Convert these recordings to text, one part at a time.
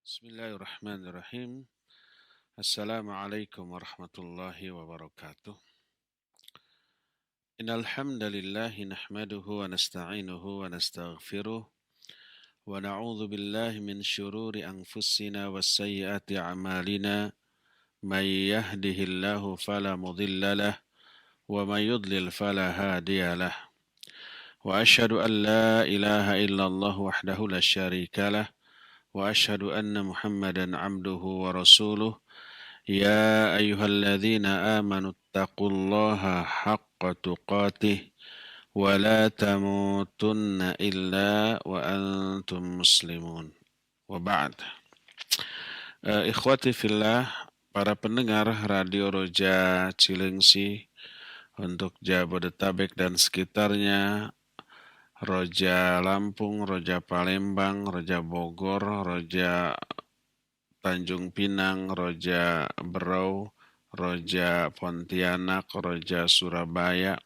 Bismillahirrahmanirrahim. Assalamualaikum warahmatullahi wabarakatuh. Innal hamdalillah nahmaduhu wa nasta'inuhu wa nastaghfiruh wa na'udzu billahi min shururi anfusina wa sayyiati a'malina. May yahdihillahu fala mudilla lah wa may yudlil fala hadiya lah. Wa asyhadu an la ilaha illallah wahdahu la syarika lah wa asyhadu anna Muhammadan 'abduhu wa rasuluh. يا أيها الذين آمنوا اتقوا الله حق تقاته ولا تموتن إلا وأنتم مسلمون وبعد. Ikhwati fillah, para pendengar Radio Roja Cilengsi untuk Jabodetabek dan sekitarnya, Roja Lampung, Roja Palembang, Roja Bogor, Roja Tanjung Pinang, Roja Berau, Roja Pontianak, Roja Surabaya,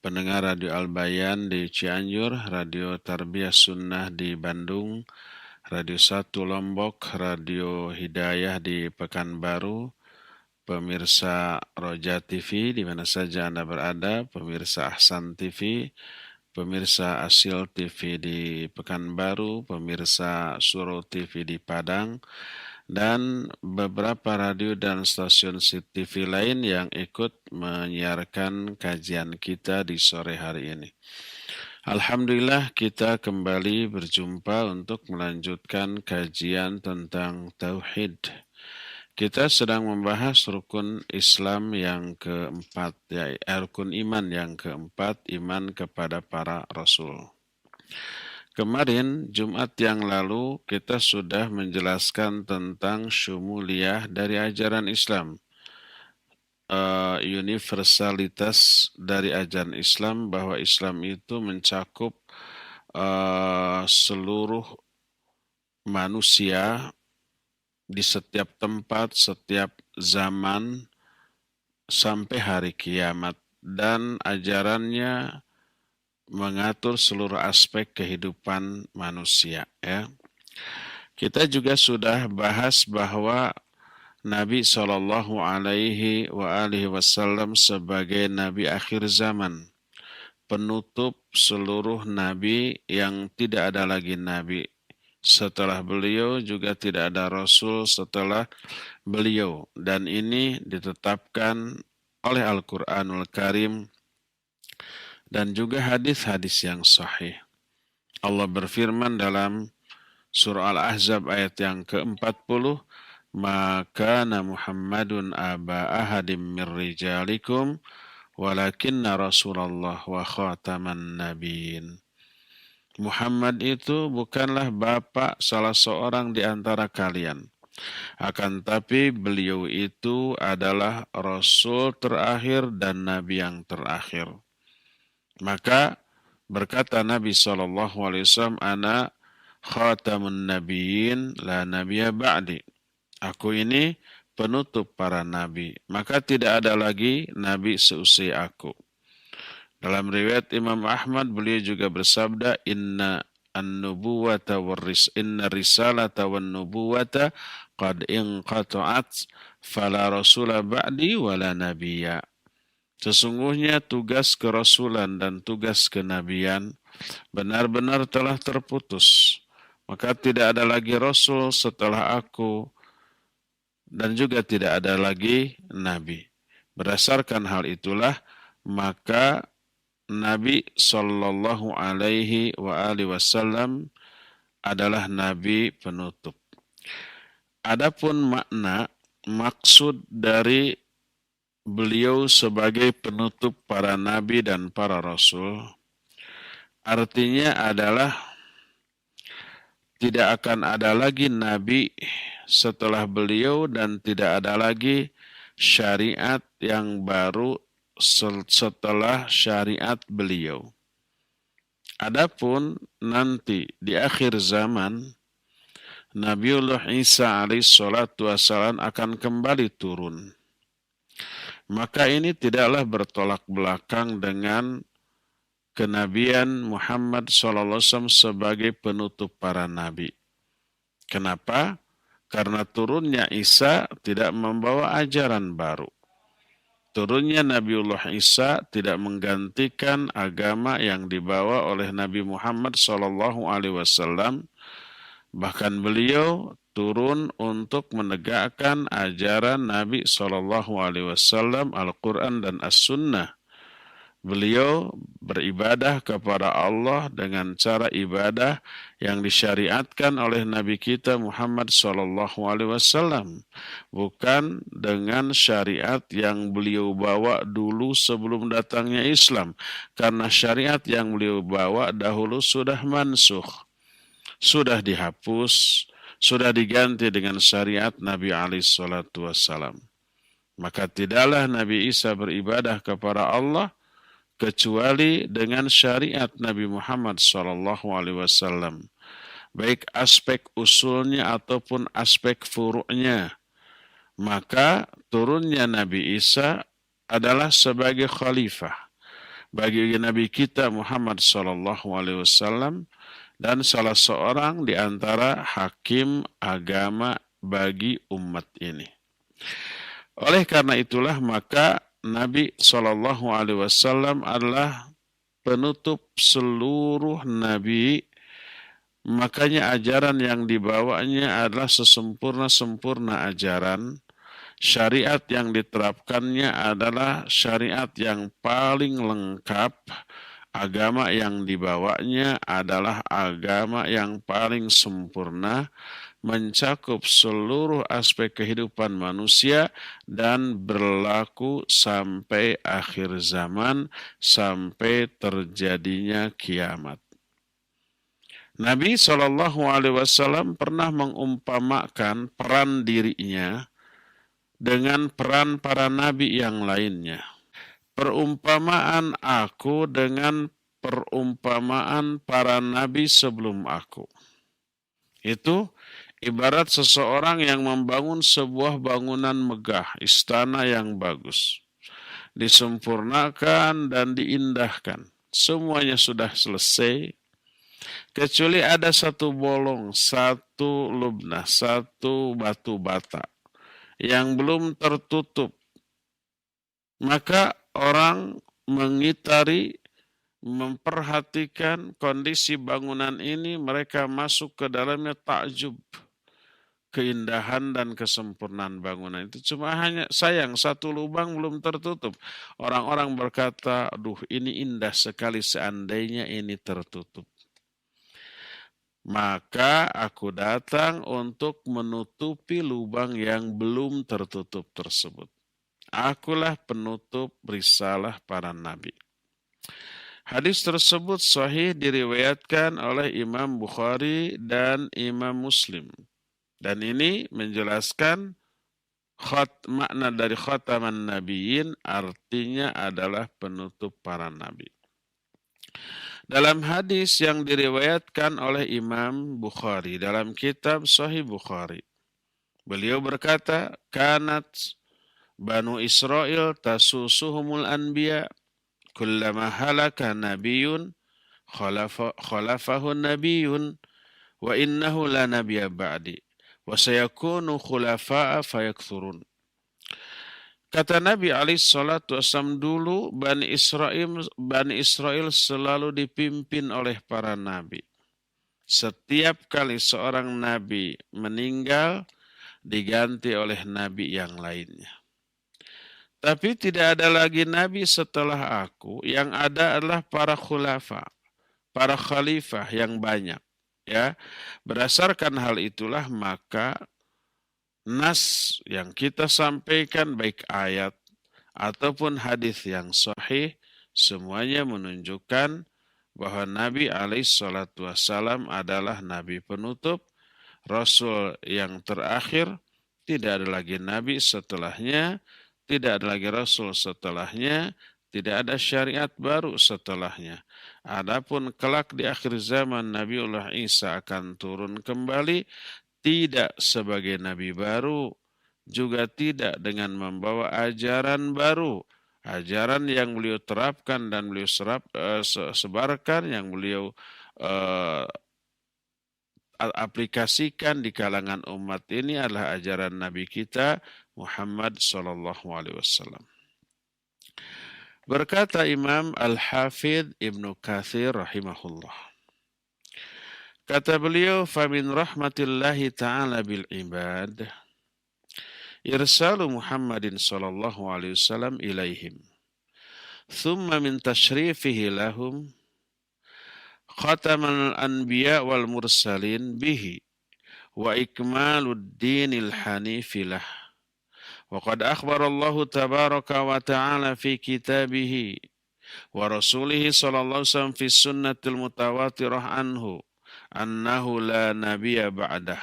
pendengar Radio Albayan di Cianjur, Radio Tarbiyah Sunnah di Bandung, Radio 1 Lombok, Radio Hidayah di Pekanbaru, pemirsa Roja TV di mana saja Anda berada, pemirsa Ahsan TV, pemirsa Asil TV di Pekanbaru, pemirsa Suro TV di Padang, dan beberapa radio dan stasiun TV lain yang ikut menyiarkan kajian kita di sore hari ini. Alhamdulillah kita kembali berjumpa untuk melanjutkan kajian tentang Tauhid. Kita sedang membahas rukun Islam yang keempat, rukun iman yang keempat, iman kepada para Rasul. Kemarin, Jumat yang lalu, kita sudah menjelaskan tentang syumuliyah dari ajaran Islam. Universalitas dari ajaran Islam, bahwa Islam itu mencakup seluruh manusia, di setiap tempat, setiap zaman, sampai hari kiamat. Dan ajarannya mengatur seluruh aspek kehidupan manusia. Ya. Kita juga sudah bahas bahwa Nabi SAW sebagai Nabi akhir zaman, penutup seluruh Nabi, yang tidak ada lagi Nabi setelah beliau, juga tidak ada Rasul setelah beliau. Dan ini ditetapkan oleh Al-Quranul Karim dan juga hadis-hadis yang sahih. Allah berfirman dalam surah Al-Ahzab ayat yang ke-40, "Maka Muhammadun aba ahadim min rijalikum walakinna Rasulullah wa khataman nabiyyin." Muhammad itu bukanlah bapak salah seorang di antara kalian. Akan tapi beliau itu adalah Rasul terakhir dan Nabi yang terakhir. Maka berkata Nabi SAW, "Ana khatamun nabiyyin la nabiyya ba'di." Aku ini penutup para nabi, maka tidak ada lagi nabi seusia aku. Dalam riwayat Imam Ahmad, beliau juga bersabda, inna risalata wan nubuwata qad inqata'at fala rasula ba'di wala nabiyya. Sesungguhnya tugas kerasulan dan tugas kenabian benar-benar telah terputus. Maka tidak ada lagi rasul setelah aku, dan juga tidak ada lagi nabi. Berdasarkan hal itulah, maka Nabi Sallallahu Alaihi Wasallam adalah Nabi penutup. Adapun maksud dari beliau sebagai penutup para Nabi dan para Rasul, artinya adalah tidak akan ada lagi Nabi setelah beliau dan tidak ada lagi syariat yang baru setelah syariat beliau. Adapun nanti di akhir zaman, Nabiullah Isa alaihissalatu wassalam akan kembali turun. Maka ini tidaklah bertolak belakang dengan kenabian Muhammad SAW sebagai penutup para nabi. Kenapa? Karena turunnya Isa tidak membawa ajaran baru. Turunnya Nabiullah Isa tidak menggantikan agama yang dibawa oleh Nabi Muhammad SAW. Bahkan beliau turun untuk menegakkan ajaran Nabi SAW, Al-Quran dan As-Sunnah. Beliau beribadah kepada Allah dengan cara ibadah yang disyariatkan oleh Nabi kita Muhammad SAW, bukan dengan syariat yang beliau bawa dulu sebelum datangnya Islam, karena syariat yang beliau bawa dahulu sudah mansukh, sudah dihapus, sudah diganti dengan syariat Nabi SAW. Maka tidaklah Nabi Isa beribadah kepada Allah kecuali dengan syariat Nabi Muhammad SAW, baik aspek usulnya ataupun aspek furu'nya. Maka turunnya Nabi Isa adalah sebagai khalifah bagi Nabi kita Muhammad SAW dan salah seorang di antara hakim agama bagi umat ini. Oleh karena itulah maka Nabi SAW adalah penutup seluruh nabi, makanya ajaran yang dibawanya adalah sesempurna-sempurna ajaran. Syariat yang diterapkannya adalah syariat yang paling lengkap. Agama yang dibawanya adalah agama yang paling sempurna, mencakup seluruh aspek kehidupan manusia dan berlaku sampai akhir zaman, sampai terjadinya kiamat. Nabi SAW pernah mengumpamakan peran dirinya dengan peran para nabi yang lainnya. Perumpamaan aku dengan perumpamaan para nabi sebelum aku. Itu ibarat seseorang yang membangun sebuah bangunan megah, istana yang bagus. Disempurnakan dan diindahkan. Semuanya sudah selesai. Kecuali ada satu bolong, satu lubnah, satu batu bata yang belum tertutup. Maka orang mengitari, memperhatikan kondisi bangunan ini, mereka masuk ke dalamnya takjub. Keindahan dan kesempurnaan bangunan itu, cuma hanya sayang satu lubang belum tertutup. Orang-orang berkata, aduh ini indah sekali seandainya ini tertutup. Maka aku datang untuk menutupi lubang yang belum tertutup tersebut. Akulah penutup risalah para nabi. Hadis tersebut sahih diriwayatkan oleh Imam Bukhari dan Imam Muslim. Dan ini menjelaskan makna dari khataman nabiyyin, artinya adalah penutup para nabi. Dalam hadis yang diriwayatkan oleh Imam Bukhari dalam kitab Sahih Bukhari, beliau berkata, kanat Banu Israel tasusuhumul anbiya kullama halaka nabiyyun khalafahun nabiyyun wa innahu la nabiyya ba'di wa sayakunu khulafa'a fayakthurun. Kata Nabi SAW, dulu Bani Israel selalu dipimpin oleh para nabi. Setiap kali seorang nabi meninggal, diganti oleh nabi yang lainnya. Tapi tidak ada lagi nabi setelah aku, yang ada adalah para khulafa, para khalifah yang banyak. Ya, berdasarkan hal itulah maka nas yang kita sampaikan baik ayat ataupun hadis yang sahih semuanya menunjukkan bahwa Nabi SAW adalah Nabi penutup, Rasul yang terakhir, tidak ada lagi Nabi setelahnya, tidak ada lagi Rasul setelahnya, tidak ada syariat baru setelahnya. Adapun kelak di akhir zaman Nabiullah Isa akan turun kembali, tidak sebagai nabi baru, juga tidak dengan membawa ajaran baru. Ajaran yang beliau terapkan dan beliau sebarkan, yang beliau aplikasikan di kalangan umat ini adalah ajaran Nabi kita Muhammad sallallahu alaihi wasallam. Berkata Imam Al-Hafidh Ibnu Katsir rahimahullah. Kata beliau, "Famin rahmatillahi ta'ala bil ibad irsalu Muhammadin sallallahu alaihi wasallam ilaihim. Thumma min tashrifihi lahum khatamal anbiya wal mursalin bihi wa ikmalud dinil hanifilah. وقد أخبر الله تبارك وتعالى في كتابه ورسوله صلى الله عليه وسلم في السنة المتواترة عنه أنه لا نبي بعده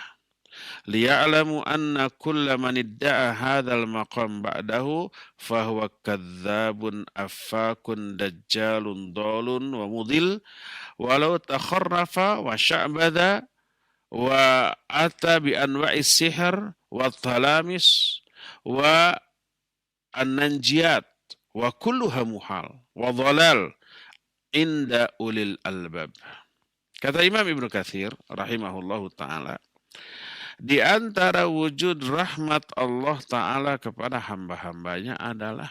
ليعلموا أن كل من ادعى هذا المقام بعده فهو كذاب أفاك دجال ضال ومضل ولو تخرف وشعبذ وأتى بأنواع السحر والطلامس والننجيات وكلها محال وضلال عند أولي الألباب." Kata Imam Ibnu Katsir rahimahullahu ta'ala, di antara wujud rahmat Allah ta'ala kepada hamba-hambanya adalah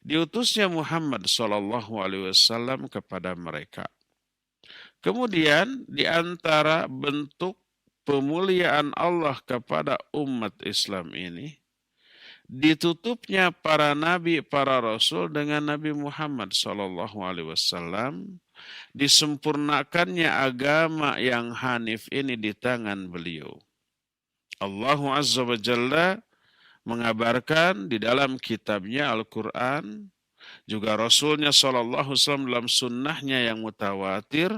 diutusnya Muhammad sallallahu alaihi wasallam kepada mereka. Kemudian di antara bentuk pemuliaan Allah kepada umat Islam ini, ditutupnya para nabi, para rasul dengan Nabi Muhammad sallallahu alaihi wasallam, disempurnakannya agama yang hanif ini di tangan beliau. Allah Azza wa Jalla mengabarkan di dalam kitabnya Al-Quran, juga Rasulnya sallallahu alaihi wasallam dalam sunnahnya yang mutawatir,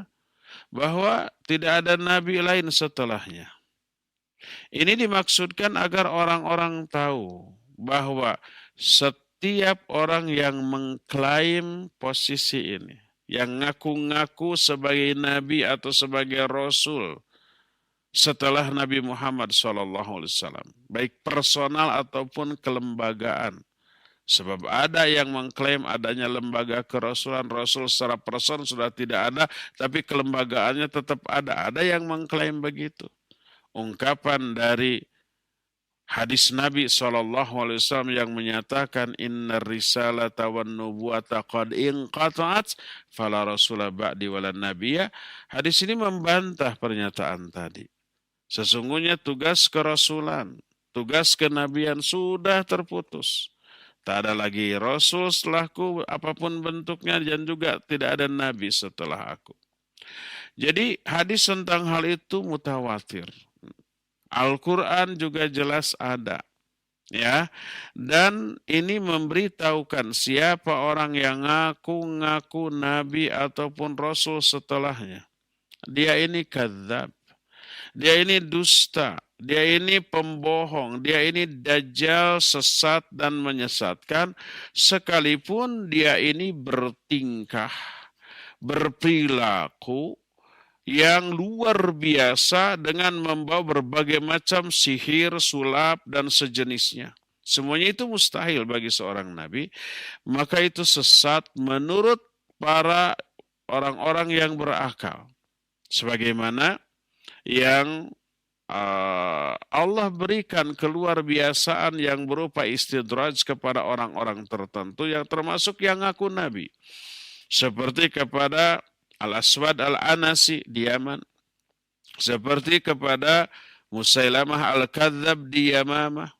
bahwa tidak ada nabi lain setelahnya. Ini dimaksudkan agar orang-orang tahu bahwa setiap orang yang mengklaim posisi ini, yang ngaku-ngaku sebagai nabi atau sebagai rasul setelah Nabi Muhammad SAW, baik personal ataupun kelembagaan. Sebab ada yang mengklaim adanya lembaga kerasulan, rasul secara person sudah tidak ada, tapi kelembagaannya tetap ada. Ada yang mengklaim begitu. Ungkapan dari hadis Nabi SAW yang menyatakan inna risalata wan nubuwata qad inqata'at fala rasula ba'di wala nabiyya. Hadis ini membantah pernyataan tadi. Sesungguhnya tugas kerasulan, tugas kenabian sudah terputus. Tak ada lagi rasul setelahku apapun bentuknya, dan juga tidak ada nabi setelah aku. Jadi hadis tentang hal itu mutawatir. Al-Quran juga jelas ada. Ya, dan ini memberitahukan siapa orang yang ngaku-ngaku nabi ataupun rasul setelahnya. Dia ini kadzab. Dia ini dusta, dia ini pembohong, dia ini dajjal, sesat dan menyesatkan, sekalipun dia ini bertingkah, berperilaku yang luar biasa dengan membawa berbagai macam sihir, sulap, dan sejenisnya. Semuanya itu mustahil bagi seorang nabi, maka itu sesat menurut para orang-orang yang berakal. Sebagaimana yang Allah berikan keluar biasaan yang berupa istidraj kepada orang-orang tertentu yang termasuk yang ngaku nabi. Seperti kepada Al-Aswad Al-Anasi di Yaman. Seperti kepada Musailamah Al-Kadzab di Yamamah.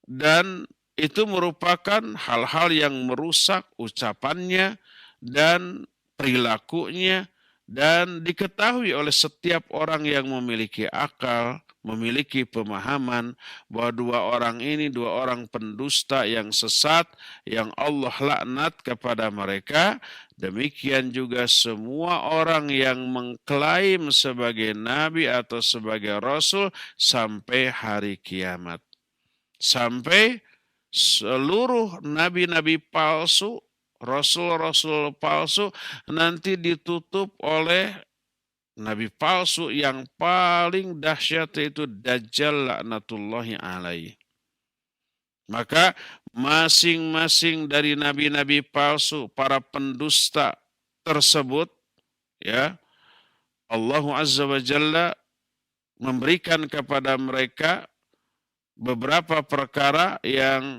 Dan itu merupakan hal-hal yang merusak ucapannya dan perilakunya, dan diketahui oleh setiap orang yang memiliki akal, memiliki pemahaman bahwa dua orang ini dua orang pendusta yang sesat, yang Allah laknat kepada mereka. Demikian juga semua orang yang mengklaim sebagai nabi atau sebagai rasul sampai hari kiamat. Sampai seluruh nabi-nabi palsu, rasul-rasul palsu nanti ditutup oleh nabi palsu yang paling dahsyat, yaitu Dajjal laknatullahi alaihi. Maka masing-masing dari nabi-nabi palsu, para pendusta tersebut, ya, Allah Azza wa Jalla memberikan kepada mereka beberapa perkara yang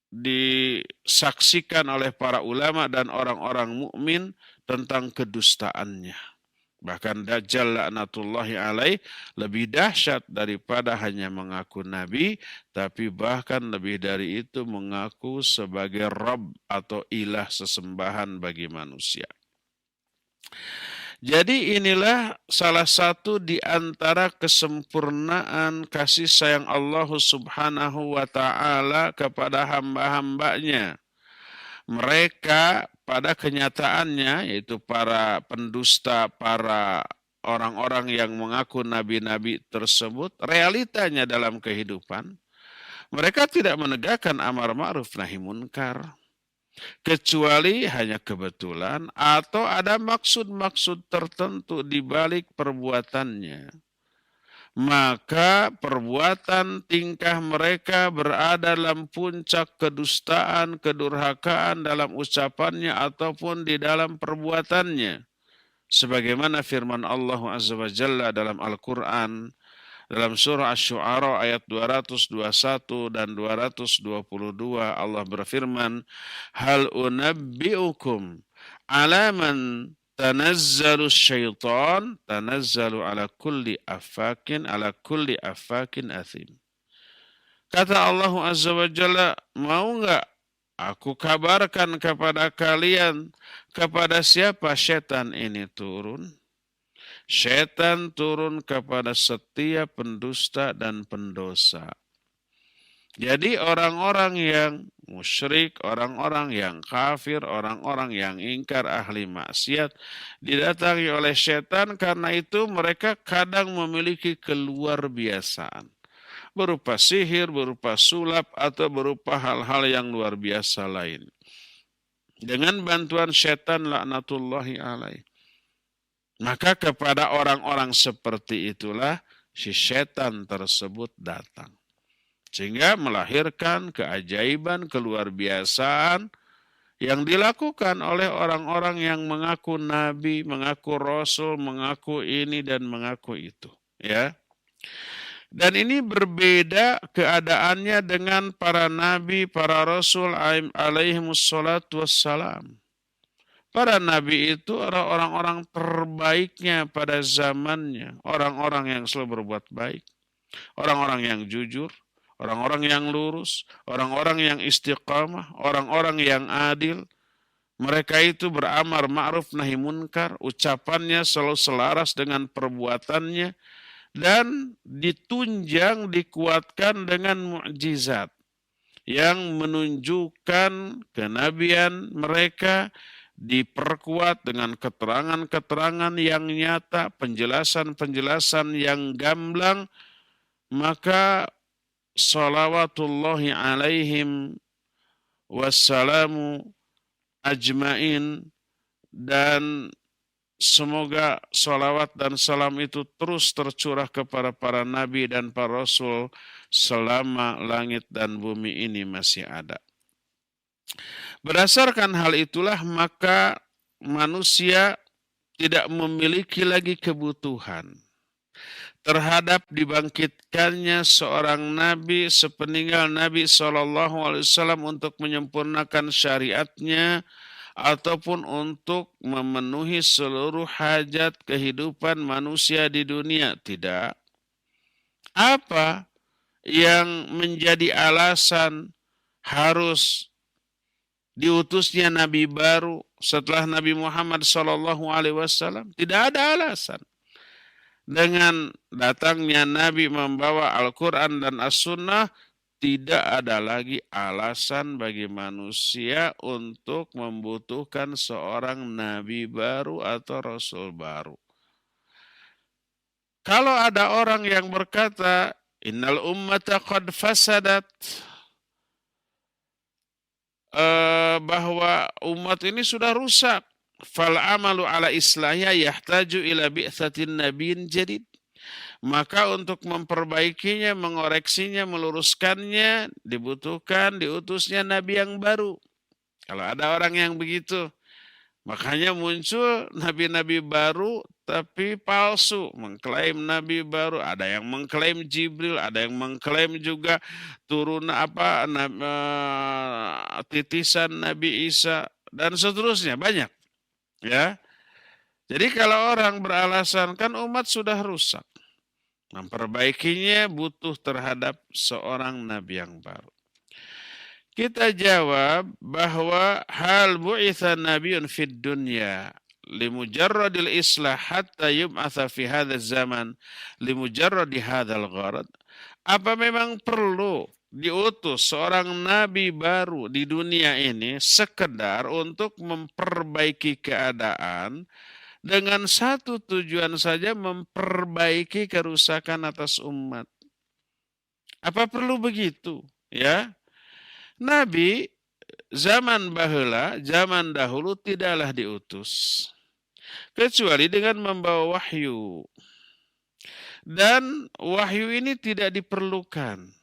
disaksikan oleh para ulama dan orang-orang mukmin tentang kedustaannya. Bahkan Dajjal laknatullahi alaih lebih dahsyat daripada hanya mengaku nabi, tapi bahkan lebih dari itu mengaku sebagai Rabb atau ilah sesembahan bagi manusia. Jadi inilah salah satu di antara kesempurnaan kasih sayang Allah Subhanahu wa ta'ala kepada hamba-hambanya. Mereka pada kenyataannya, yaitu para pendusta, para orang-orang yang mengaku nabi-nabi tersebut, realitanya dalam kehidupan, mereka tidak menegakkan amar ma'ruf nahi munkar. Kecuali hanya kebetulan atau ada maksud-maksud tertentu di balik perbuatannya. Maka perbuatan tingkah mereka berada dalam puncak kedustaan, kedurhakaan dalam ucapannya ataupun di dalam perbuatannya. Sebagaimana firman Allah Azza wa Jalla dalam Al-Quran, dalam surah Asy-Syu'ara ayat 221 dan 222 Allah berfirman, "Hal unabbi'ukum ala man tanazzalu syaitan tanazzalu ala kulli affakin athim." Kata Allah Azza wa Jalla, mau enggak aku kabarkan kepada kalian kepada siapa setan ini turun? Setan turun kepada setiap pendusta dan pendosa. Jadi orang-orang yang musyrik, orang-orang yang kafir, orang-orang yang ingkar ahli maksiat didatangi oleh setan, karena itu mereka kadang memiliki keluar biasaan. Berupa sihir, berupa sulap, atau berupa hal-hal yang luar biasa lain. Dengan bantuan setan laknatullahi alaih. Maka kepada orang-orang seperti itulah si setan tersebut datang. Sehingga melahirkan keajaiban, keluar biasaan yang dilakukan oleh orang-orang yang mengaku nabi, mengaku rasul, mengaku ini dan mengaku itu. Ya. Dan ini berbeda keadaannya dengan para nabi, para rasul alaihimussalatu wassalam. Para nabi itu adalah orang-orang terbaiknya pada zamannya. Orang-orang yang selalu berbuat baik. Orang-orang yang jujur. Orang-orang yang lurus. Orang-orang yang istiqamah. Orang-orang yang adil. Mereka itu beramar ma'ruf nahi munkar. Ucapannya selalu selaras dengan perbuatannya. Dan ditunjang, dikuatkan dengan mukjizat. Yang menunjukkan kenabian mereka, diperkuat dengan keterangan-keterangan yang nyata, penjelasan-penjelasan yang gamblang, maka salawatullahi alaihim wassalamu ajmain, dan semoga salawat dan salam itu terus tercurah kepada para nabi dan para rasul selama langit dan bumi ini masih ada. Berdasarkan hal itulah maka manusia tidak memiliki lagi kebutuhan terhadap dibangkitkannya seorang nabi sepeninggal Nabi SAW untuk menyempurnakan syariatnya ataupun untuk memenuhi seluruh hajat kehidupan manusia di dunia. Tidak. Apa yang menjadi alasan harus diutusnya nabi baru setelah Nabi Muhammad SAW? Tidak ada alasan. Dengan datangnya nabi membawa Al-Quran dan As-Sunnah, tidak ada lagi alasan bagi manusia untuk membutuhkan seorang nabi baru atau rasul baru. Kalau ada orang yang berkata, innal ummata qad fasadat, bahwa umat ini sudah rusak. Fal amalu ala islahnya yahtaju ila bi'tsatin nabiyyin jadid. Maka untuk memperbaikinya, mengoreksinya, meluruskannya, dibutuhkan diutusnya nabi yang baru. Kalau ada orang yang begitu, makanya muncul nabi-nabi baru tapi palsu, mengklaim nabi baru, ada yang mengklaim Jibril, ada yang mengklaim juga turun titisan Nabi Isa dan seterusnya, banyak ya. Jadi kalau orang beralasan kan umat sudah rusak, memperbaikinya butuh terhadap seorang nabi yang baru. Kita jawab bahwa hal bu'itha nabiyyun fid dunya limujarradil islah hatta yub'atha fi hadzal zaman limujarradi hadzal gharad. Apa memang perlu diutus seorang nabi baru di dunia ini sekedar untuk memperbaiki keadaan dengan satu tujuan saja, memperbaiki kerusakan atas umat? Apa perlu begitu? Ya, Nabi zaman baheula, zaman dahulu tidaklah diutus kecuali dengan membawa wahyu. Dan wahyu ini tidak diperlukan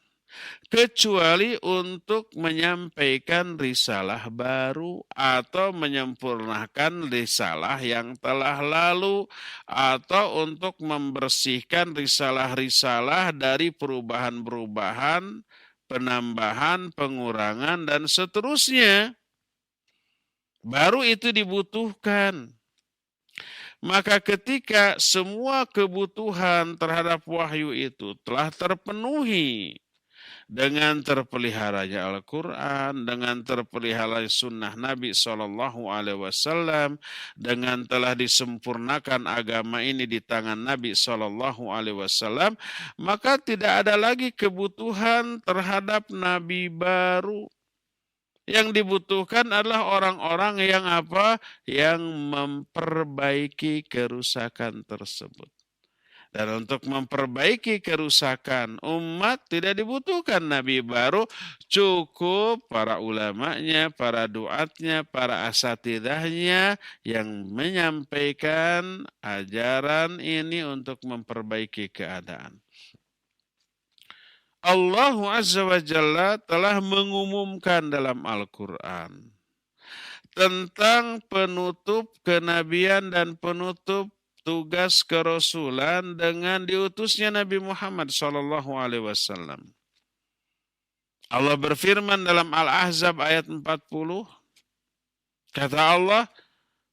kecuali untuk menyampaikan risalah baru atau menyempurnakan risalah yang telah lalu atau untuk membersihkan risalah-risalah dari perubahan-perubahan, penambahan, pengurangan, dan seterusnya. Baru itu dibutuhkan. Maka ketika semua kebutuhan terhadap wahyu itu telah terpenuhi dengan terpeliharanya Al-Quran, dengan terpeliharanya sunnah Nabi SAW, dengan telah disempurnakan agama ini di tangan Nabi SAW, maka tidak ada lagi kebutuhan terhadap Nabi baru. Yang dibutuhkan adalah orang-orang yang apa? Yang memperbaiki kerusakan tersebut. Dan untuk memperbaiki kerusakan umat tidak dibutuhkan nabi baru, cukup para ulamanya, para duatnya, para asatidahnya yang menyampaikan ajaran ini untuk memperbaiki keadaan. Allah Azza wa Jalla telah mengumumkan dalam Al-Quran tentang penutup kenabian dan penutup tugas kerasulan dengan diutusnya Nabi Muhammad SAW. Allah berfirman dalam Al-Ahzab ayat 40, kata Allah,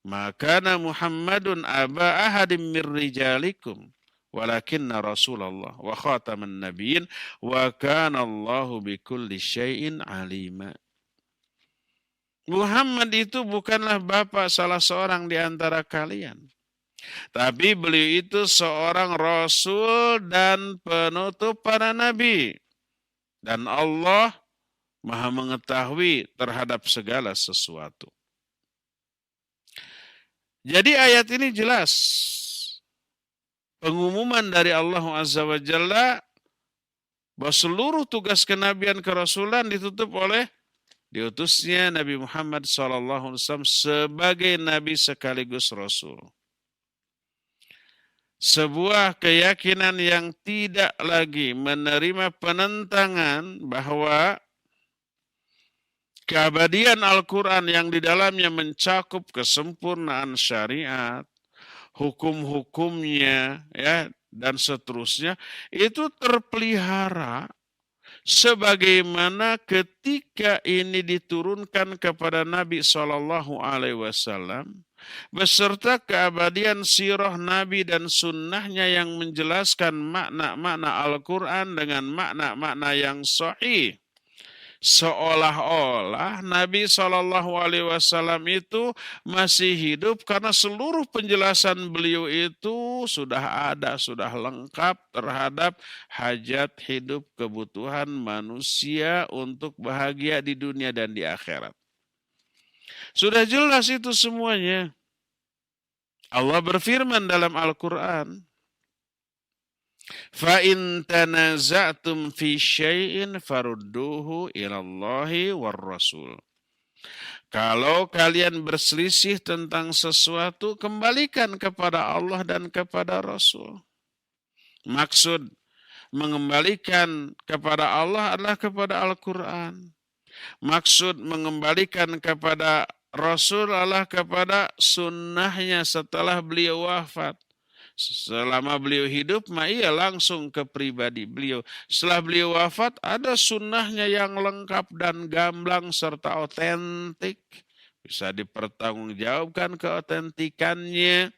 "Makana Muhammadun aba ahadim mir rijalikum, walakinna Rasulullah wa khataman nabiyyin wa kana Allahu bikulli syai'in alima." Muhammad itu bukanlah bapak salah seorang di antara kalian, tapi beliau itu seorang rasul dan penutup para nabi. Dan Allah Maha mengetahui terhadap segala sesuatu. Jadi ayat ini jelas. Pengumuman dari Allah Azza wa Jalla bahwa seluruh tugas kenabian kerasulan ditutup oleh diutusnya Nabi Muhammad SAW sebagai nabi sekaligus rasul. Sebuah keyakinan yang tidak lagi menerima penentangan bahwa keabadian Al-Quran yang di dalamnya mencakup kesempurnaan syariat, hukum-hukumnya, ya, dan seterusnya, itu terpelihara sebagaimana ketika ini diturunkan kepada Nabi SAW beserta keabadian sirah Nabi dan sunnahnya yang menjelaskan makna-makna Al-Quran dengan makna-makna yang sahih. Seolah-olah Nabi SAW itu masih hidup karena seluruh penjelasan beliau itu sudah ada, sudah lengkap terhadap hajat hidup kebutuhan manusia untuk bahagia di dunia dan di akhirat. Sudah jelas itu semuanya. Allah berfirman dalam Al-Quran, "Fa'in tanaza'tum fi syai'in farudduhu ilallahi war rasul." Kalau kalian berselisih tentang sesuatu, kembalikan kepada Allah dan kepada Rasul. Maksud mengembalikan kepada Allah adalah kepada Al-Quran. Maksud mengembalikan kepada Rasul adalah kepada sunnahnya setelah beliau wafat. Selama beliau hidup, iya langsung ke pribadi beliau. Setelah beliau wafat, ada sunnahnya yang lengkap dan gamblang serta otentik. Bisa dipertanggungjawabkan keotentikannya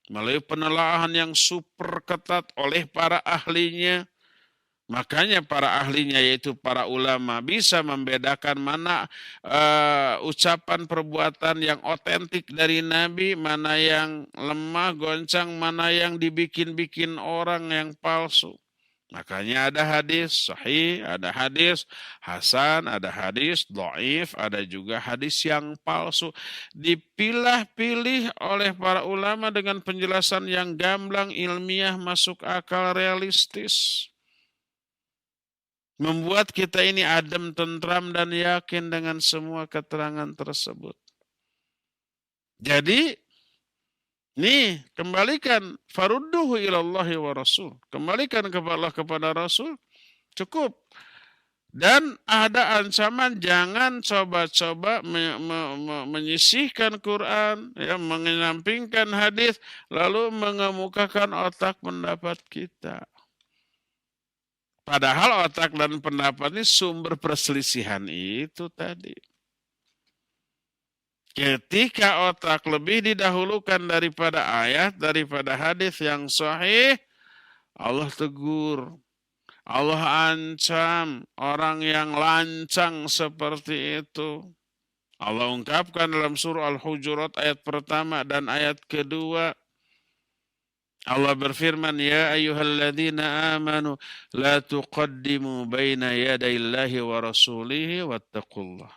melalui penelaahan yang super ketat oleh para ahlinya. Makanya para ahlinya yaitu para ulama bisa membedakan mana ucapan perbuatan yang otentik dari Nabi, mana yang lemah, goncang, mana yang dibikin-bikin orang yang palsu. Makanya ada hadis sahih, ada hadis hasan, ada hadis dhaif, ada juga hadis yang palsu. Dipilah-pilih oleh para ulama dengan penjelasan yang gamblang, ilmiah, masuk akal, realistis. Membuat kita ini adem, tentram, dan yakin dengan semua keterangan tersebut. Jadi, nih, kembalikan farudduhu ilallahi wa rasul. Kembalikan kepada Allah, kepada Rasul, cukup. Dan ada ancaman jangan coba-coba menyisihkan Quran, ya, menyampingkan hadis, lalu mengemukakan otak pendapat kita. Padahal otak dan pendapat ini sumber perselisihan itu tadi. Ketika otak lebih didahulukan daripada ayat, daripada hadis yang sahih, Allah tegur. Allah ancam orang yang lancang seperti itu. Allah ungkapkan dalam surah Al-Hujurat ayat pertama dan ayat kedua. Allah berfirman, ya ayyuhalladzina amanu la tuqaddimu baina yadayillahi wa rasulihi wattaqullah.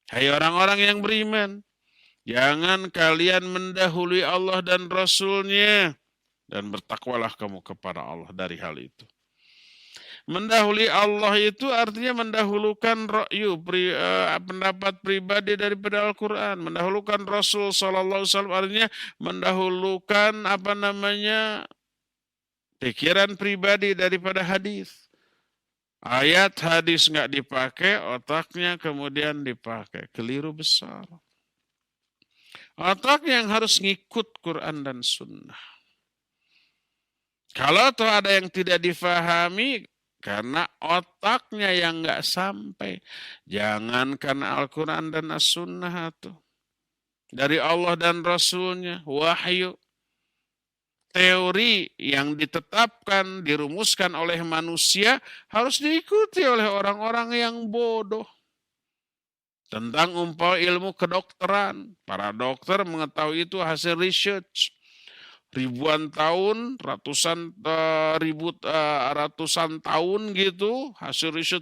Hai orang-orang yang beriman, jangan kalian mendahului Allah dan Rasulnya, dan bertakwalah kamu kepada Allah dari hal itu. Mendahului Allah itu artinya mendahulukan pendapat pribadi daripada Al-Quran. Mendahulukan Rasul SAW artinya mendahulukan pikiran pribadi daripada hadis. Ayat hadis nggak dipakai, otaknya kemudian dipakai. Keliru besar. Otak yang harus ngikut Quran dan Sunnah. Kalau tuh ada yang tidak difahami, karena otaknya yang nggak sampai. Jangankan Al-Quran dan As-Sunnah itu. Dari Allah dan Rasulnya, wahyu. Teori yang ditetapkan, dirumuskan oleh manusia, harus diikuti oleh orang-orang yang bodoh. Tentang ilmu kedokteran. Para dokter mengetahui itu hasil research. Ribuan tahun, ratusan tahun gitu, hasil riset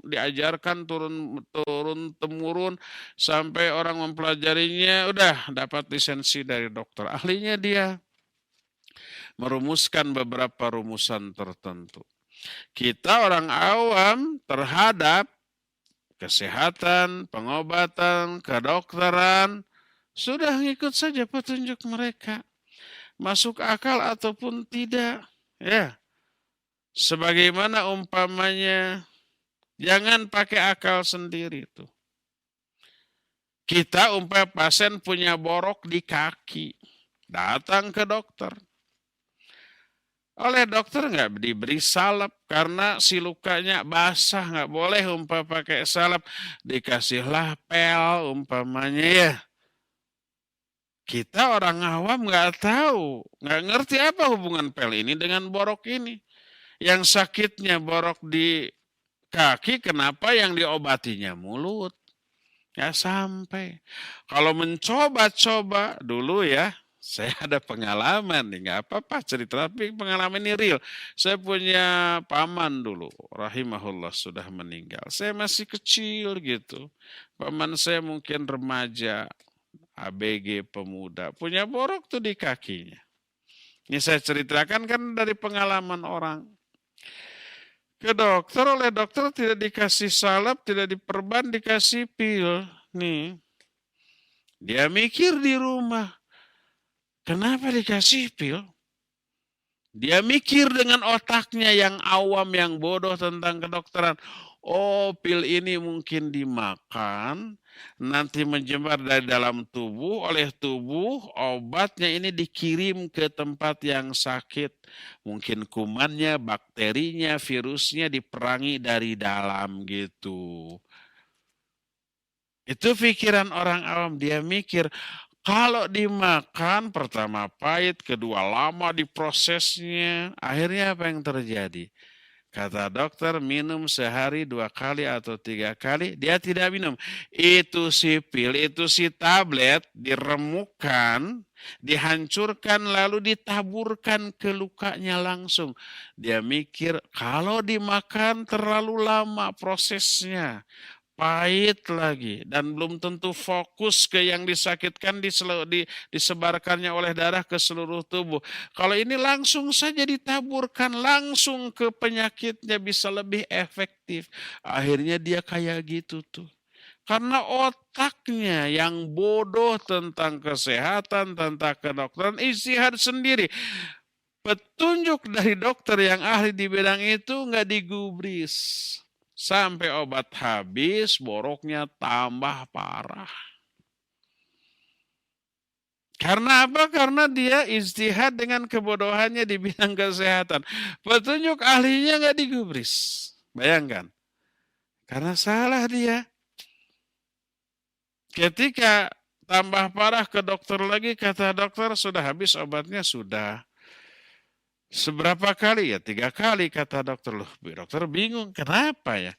diajarkan turun temurun sampai orang mempelajarinya, udah dapat lisensi dari dokter. Ahlinya dia merumuskan beberapa rumusan tertentu. Kita orang awam terhadap kesehatan, pengobatan, kedokteran, sudah ngikut saja petunjuk mereka. Masuk akal ataupun tidak. Ya. Sebagaimana umpamanya, jangan pakai akal sendiri itu. Kita pasien punya borok di kaki. Datang ke dokter. Oleh dokter nggak diberi salep karena si lukanya basah. Nggak boleh pakai salep. Dikasihlah pel umpamanya ya. Kita orang awam nggak tahu, nggak ngerti apa hubungan pel ini dengan borok ini. Yang sakitnya borok di kaki, kenapa yang diobatinya mulut? Ya sampai. Kalau mencoba-coba dulu ya, saya ada pengalaman nih, nggak apa-apa cerita, tapi pengalaman ini real. Saya punya paman dulu, rahimahullah sudah meninggal. Saya masih kecil gitu. Paman saya mungkin remaja. ABG pemuda, punya borok tuh di kakinya. Ini saya ceritakan kan dari pengalaman orang. Ke dokter, oleh dokter tidak dikasih salep, tidak diperban, dikasih pil. Nih, dia mikir di rumah, kenapa dikasih pil? Dia mikir dengan otaknya yang awam, yang bodoh tentang kedokteran. Oh, pil ini mungkin dimakan, nanti menjembar dari dalam tubuh, oleh tubuh obatnya ini dikirim ke tempat yang sakit. Mungkin kumannya, bakterinya, virusnya diperangi dari dalam gitu. Itu pikiran orang awam, dia mikir kalau dimakan pertama pahit, kedua lama diprosesnya, akhirnya apa yang terjadi? Kata dokter minum sehari 2 kali atau 3 kali, dia tidak minum. Itu si pil, itu si tablet diremukkan, dihancurkan lalu ditaburkan ke lukanya langsung. Dia mikir kalau dimakan terlalu lama prosesnya, pahit lagi dan belum tentu fokus ke yang disakitkan disebarkannya oleh darah ke seluruh tubuh. Kalau ini langsung saja ditaburkan langsung ke penyakitnya bisa lebih efektif. Akhirnya dia kayak gitu tuh. Karena otaknya yang bodoh tentang kesehatan, tentang kedokteran, istihad sendiri. Petunjuk dari dokter yang ahli di bidang itu nggak digubris. Sampai obat habis, boroknya tambah parah. Karena apa? Karena dia ijtihad dengan kebodohannya di bidang kesehatan. Petunjuk ahlinya nggak digubris. Bayangkan. Karena salah dia. Ketika tambah parah ke dokter lagi, kata dokter sudah habis obatnya, sudah. Seberapa kali? Ya 3 kali kata dokter. Loh, dokter bingung. Kenapa ya?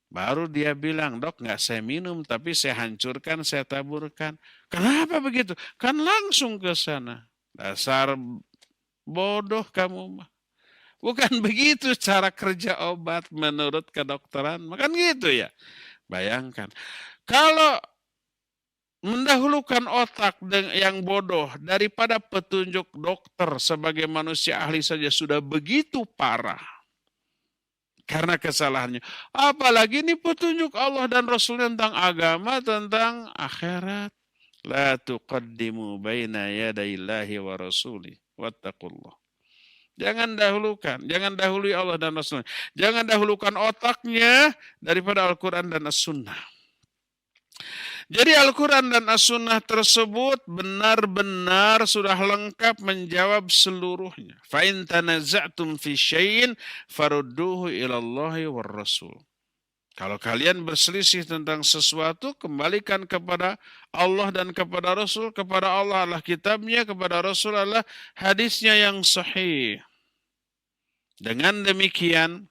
Baru dia bilang, dok nggak saya minum tapi saya hancurkan, saya taburkan. Kenapa begitu? Kan langsung ke sana. Dasar bodoh kamu mah. Bukan begitu cara kerja obat menurut kedokteran. Makan gitu ya. Bayangkan. Kalau mendahulukan otak yang bodoh daripada petunjuk dokter sebagai manusia ahli saja sudah begitu parah. Karena kesalahannya. Apalagi ini petunjuk Allah dan Rasul tentang agama, tentang akhirat. La tuqaddimu baina yadayillahi wa rasuli. Wattaqullah. Jangan dahului Allah dan Rasul. Jangan dahulukan otaknya daripada Al-Quran dan As-Sunnah. Jadi Al-Quran dan As-Sunnah tersebut benar-benar sudah lengkap menjawab seluruhnya. Fa'in tanaza'tum fi syai'in farudduhu ilallahi war rasul. Kalau kalian berselisih tentang sesuatu, kembalikan kepada Allah dan kepada Rasul. Kepada Allah adalah kitabnya, kepada Rasul adalah hadisnya yang sahih. Dengan demikian,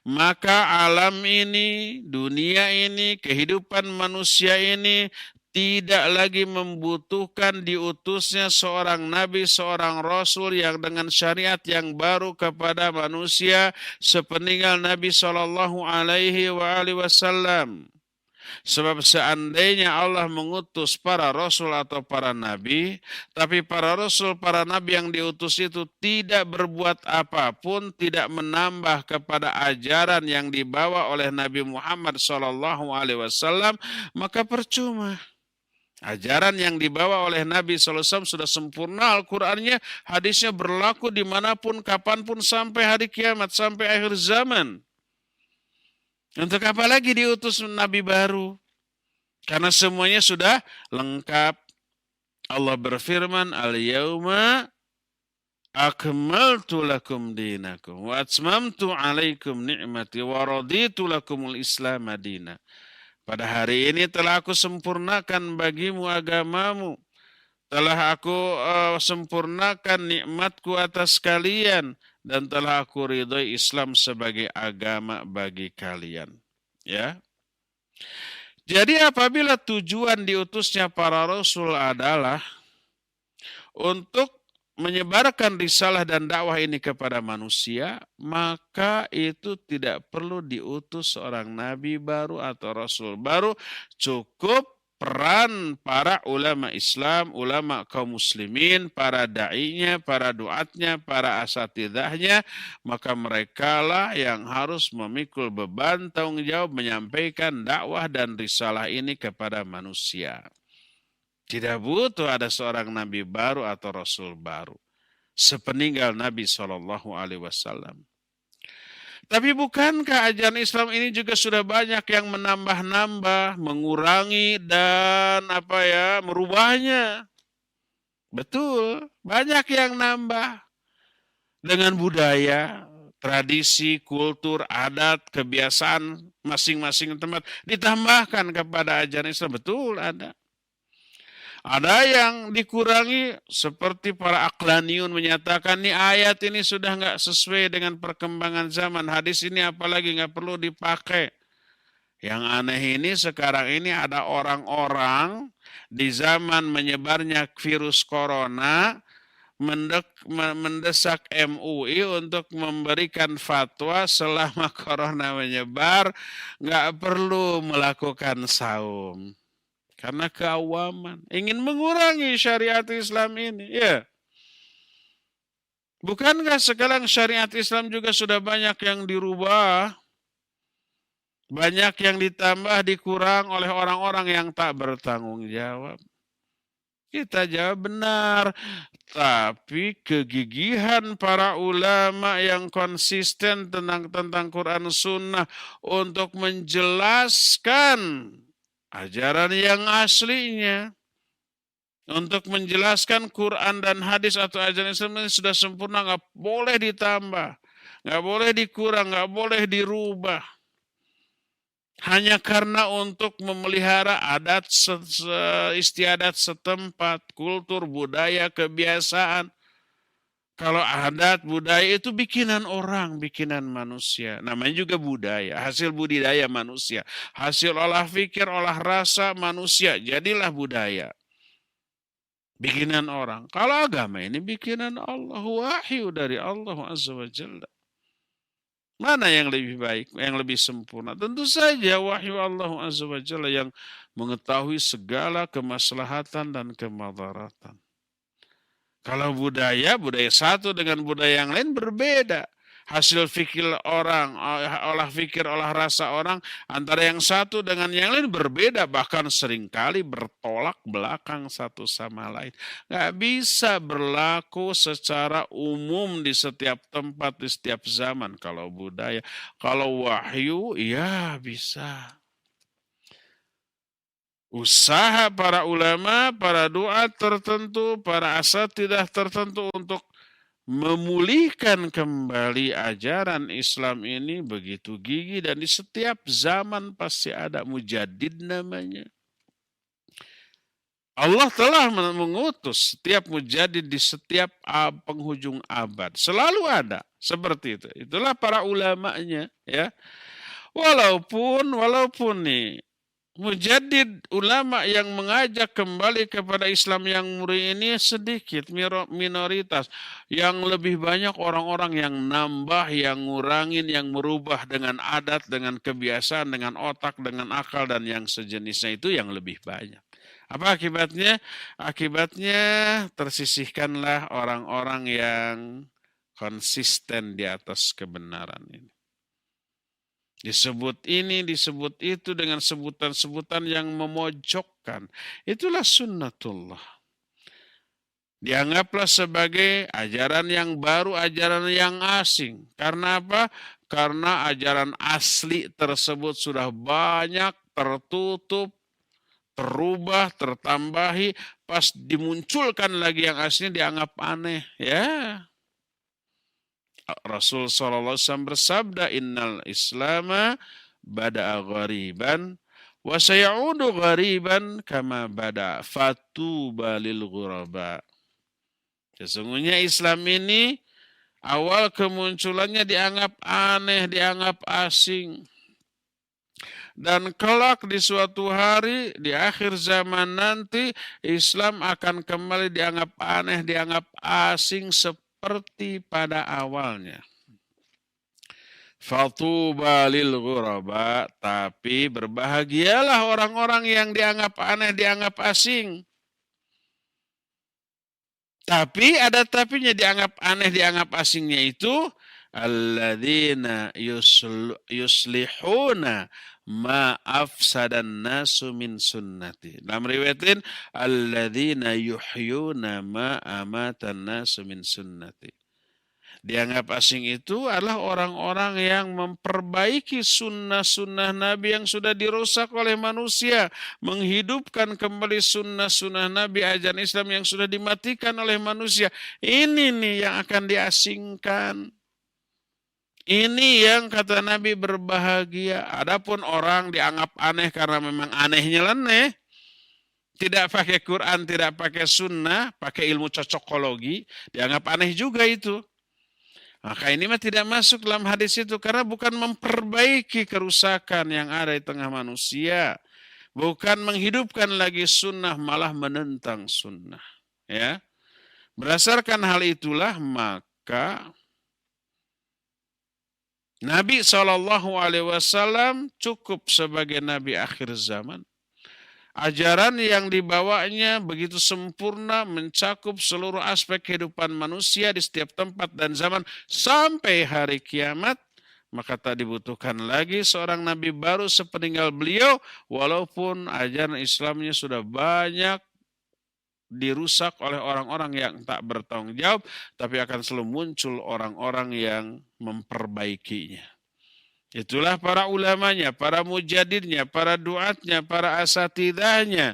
maka alam ini, dunia ini, kehidupan manusia ini tidak lagi membutuhkan diutusnya seorang nabi, seorang rasul yang dengan syariat yang baru kepada manusia sepeninggal Nabi Shallallahu Alaihi Wasallam. Sebab seandainya Allah mengutus para rasul atau para nabi, tapi para rasul, para nabi yang diutus itu tidak berbuat apapun, tidak menambah kepada ajaran yang dibawa oleh Nabi Muhammad SAW, maka percuma. Ajaran yang dibawa oleh Nabi SAW sudah sempurna, Al-Qurannya, hadisnya berlaku dimanapun, kapanpun, sampai hari kiamat, sampai akhir zaman. Untuk apa lagi diutus Nabi baru? Karena semuanya sudah lengkap. Allah berfirman, Al-yawma akmaltu lakum dinakum wa atmamtu alaikum ni'mati wa raditu lakumul islam madina. Pada hari ini telah aku sempurnakan bagimu agamamu. Telah aku sempurnakan nikmatku atas kalian. Dan telah aku ridhoi Islam sebagai agama bagi kalian. Ya. Jadi apabila tujuan diutusnya para rasul adalah untuk menyebarkan risalah dan dakwah ini kepada manusia, maka itu tidak perlu diutus seorang nabi baru atau rasul baru, cukup peran para ulama Islam, ulama kaum muslimin, para da'inya, para duatnya, para asatidahnya, maka merekalah yang harus memikul beban tanggung jawab menyampaikan dakwah dan risalah ini kepada manusia. Tidak butuh ada seorang nabi baru atau rasul baru sepeninggal Nabi SAW. Tapi bukankah ajaran Islam ini juga sudah banyak yang menambah-nambah, mengurangi dan merubahnya? Betul, banyak yang nambah dengan budaya, tradisi, kultur, adat, kebiasaan masing-masing tempat ditambahkan kepada ajaran Islam. Betul ada. Ada yang dikurangi seperti para aklaniun menyatakan nih ayat ini sudah nggak sesuai dengan perkembangan zaman. Hadis ini apalagi nggak perlu dipakai. Yang aneh ini sekarang ini ada orang-orang di zaman menyebarnya virus corona mendesak MUI untuk memberikan fatwa selama corona menyebar nggak perlu melakukan saum. Karena keawaman, ingin mengurangi syariat Islam ini. Ya, bukankah sekarang syariat Islam juga sudah banyak yang dirubah? Banyak yang ditambah, dikurang oleh orang-orang yang tak bertanggung jawab. Kita jawab benar. Tapi kegigihan para ulama yang konsisten tentang Quran Sunnah untuk menjelaskan ajaran yang aslinya, untuk menjelaskan Quran dan hadis atau ajaran Islam ini sudah sempurna, nggak boleh ditambah, nggak boleh dikurang, nggak boleh dirubah. Hanya karena untuk memelihara adat istiadat setempat, kultur, budaya, kebiasaan. Kalau adat, budaya itu bikinan orang, bikinan manusia. Namanya juga budaya, hasil budidaya manusia. Hasil olah pikir, olah rasa manusia, jadilah budaya. Bikinan orang. Kalau agama ini bikinan Allah, wahyu dari Allah Azza wa Jalla. Mana yang lebih baik, yang lebih sempurna? Tentu saja wahyu Allah Azza wa Jalla yang mengetahui segala kemaslahatan dan kemadaratan. Kalau budaya satu dengan budaya yang lain berbeda. Hasil fikir orang, olah fikir, olah rasa orang antara yang satu dengan yang lain berbeda. Bahkan seringkali bertolak belakang satu sama lain. Nggak bisa berlaku secara umum di setiap tempat, di setiap zaman. Kalau budaya, kalau wahyu, ya bisa. Usaha para ulama, para doa tertentu, para asatidah tertentu untuk memulihkan kembali ajaran Islam ini begitu gigih dan di setiap zaman pasti ada mujaddid namanya. Allah telah mengutus setiap mujaddid di setiap penghujung abad. Selalu ada seperti itu. Itulah para ulamanya ya. Walaupun nih mujaddid ulama yang mengajak kembali kepada Islam yang murni ini sedikit, minoritas. Yang lebih banyak orang-orang yang nambah, yang ngurangin, yang merubah dengan adat, dengan kebiasaan, dengan otak, dengan akal, dan yang sejenisnya itu yang lebih banyak. Apa akibatnya? Akibatnya tersisihkanlah orang-orang yang konsisten di atas kebenaran ini. Disebut ini, disebut itu dengan sebutan-sebutan yang memojokkan. Itulah sunnatullah. Dianggaplah sebagai ajaran yang baru, ajaran yang asing. Karena apa? Karena ajaran asli tersebut sudah banyak tertutup, terubah, tertambahi. Pas dimunculkan lagi yang asli dianggap aneh. Ya. Rasul SAW bersabda, innal islama bada'a ghariban wa sayaudu ghariban kama bada fatuba lil ghuraba. Sesungguhnya Islam ini awal kemunculannya dianggap aneh, dianggap asing. Dan kelak di suatu hari, di akhir zaman nanti, Islam akan kembali dianggap aneh, dianggap asing seperti pada awalnya. Fatuba lil ghuraba, tapi berbahagialah orang-orang yang dianggap aneh, dianggap asing. Tapi ada tapinya, dianggap aneh, dianggap asingnya itu alladzina yuslihuna ma afsadan nasu min sunnati. Dalam riwayatin alladzina yuhyuna ma amatan nasu min sunnati. Dianggap asing itu adalah orang-orang yang memperbaiki sunnah-sunnah Nabi yang sudah dirusak oleh manusia. Menghidupkan kembali sunnah-sunnah Nabi, ajaran Islam yang sudah dimatikan oleh manusia. Ini nih yang akan diasingkan. Ini yang kata Nabi berbahagia. Adapun orang dianggap aneh karena memang anehnya leneh. Tidak pakai Quran, tidak pakai sunnah, pakai ilmu cocokologi. Dianggap aneh juga itu. Maka ini mah tidak masuk dalam hadis itu karena bukan memperbaiki kerusakan yang ada di tengah manusia, bukan menghidupkan lagi sunnah, malah menentang sunnah. Ya, berdasarkan hal itulah maka Nabi SAW cukup sebagai Nabi akhir zaman. Ajaran yang dibawanya begitu sempurna, mencakup seluruh aspek kehidupan manusia di setiap tempat dan zaman sampai hari kiamat. Maka tak dibutuhkan lagi seorang nabi baru sepeninggal beliau, walaupun ajaran Islamnya sudah banyak dirusak oleh orang-orang yang tak bertanggung jawab, tapi akan selalu muncul orang-orang yang memperbaikinya. Itulah para ulamanya, para mujadidnya, para duatnya, para asatidahnya.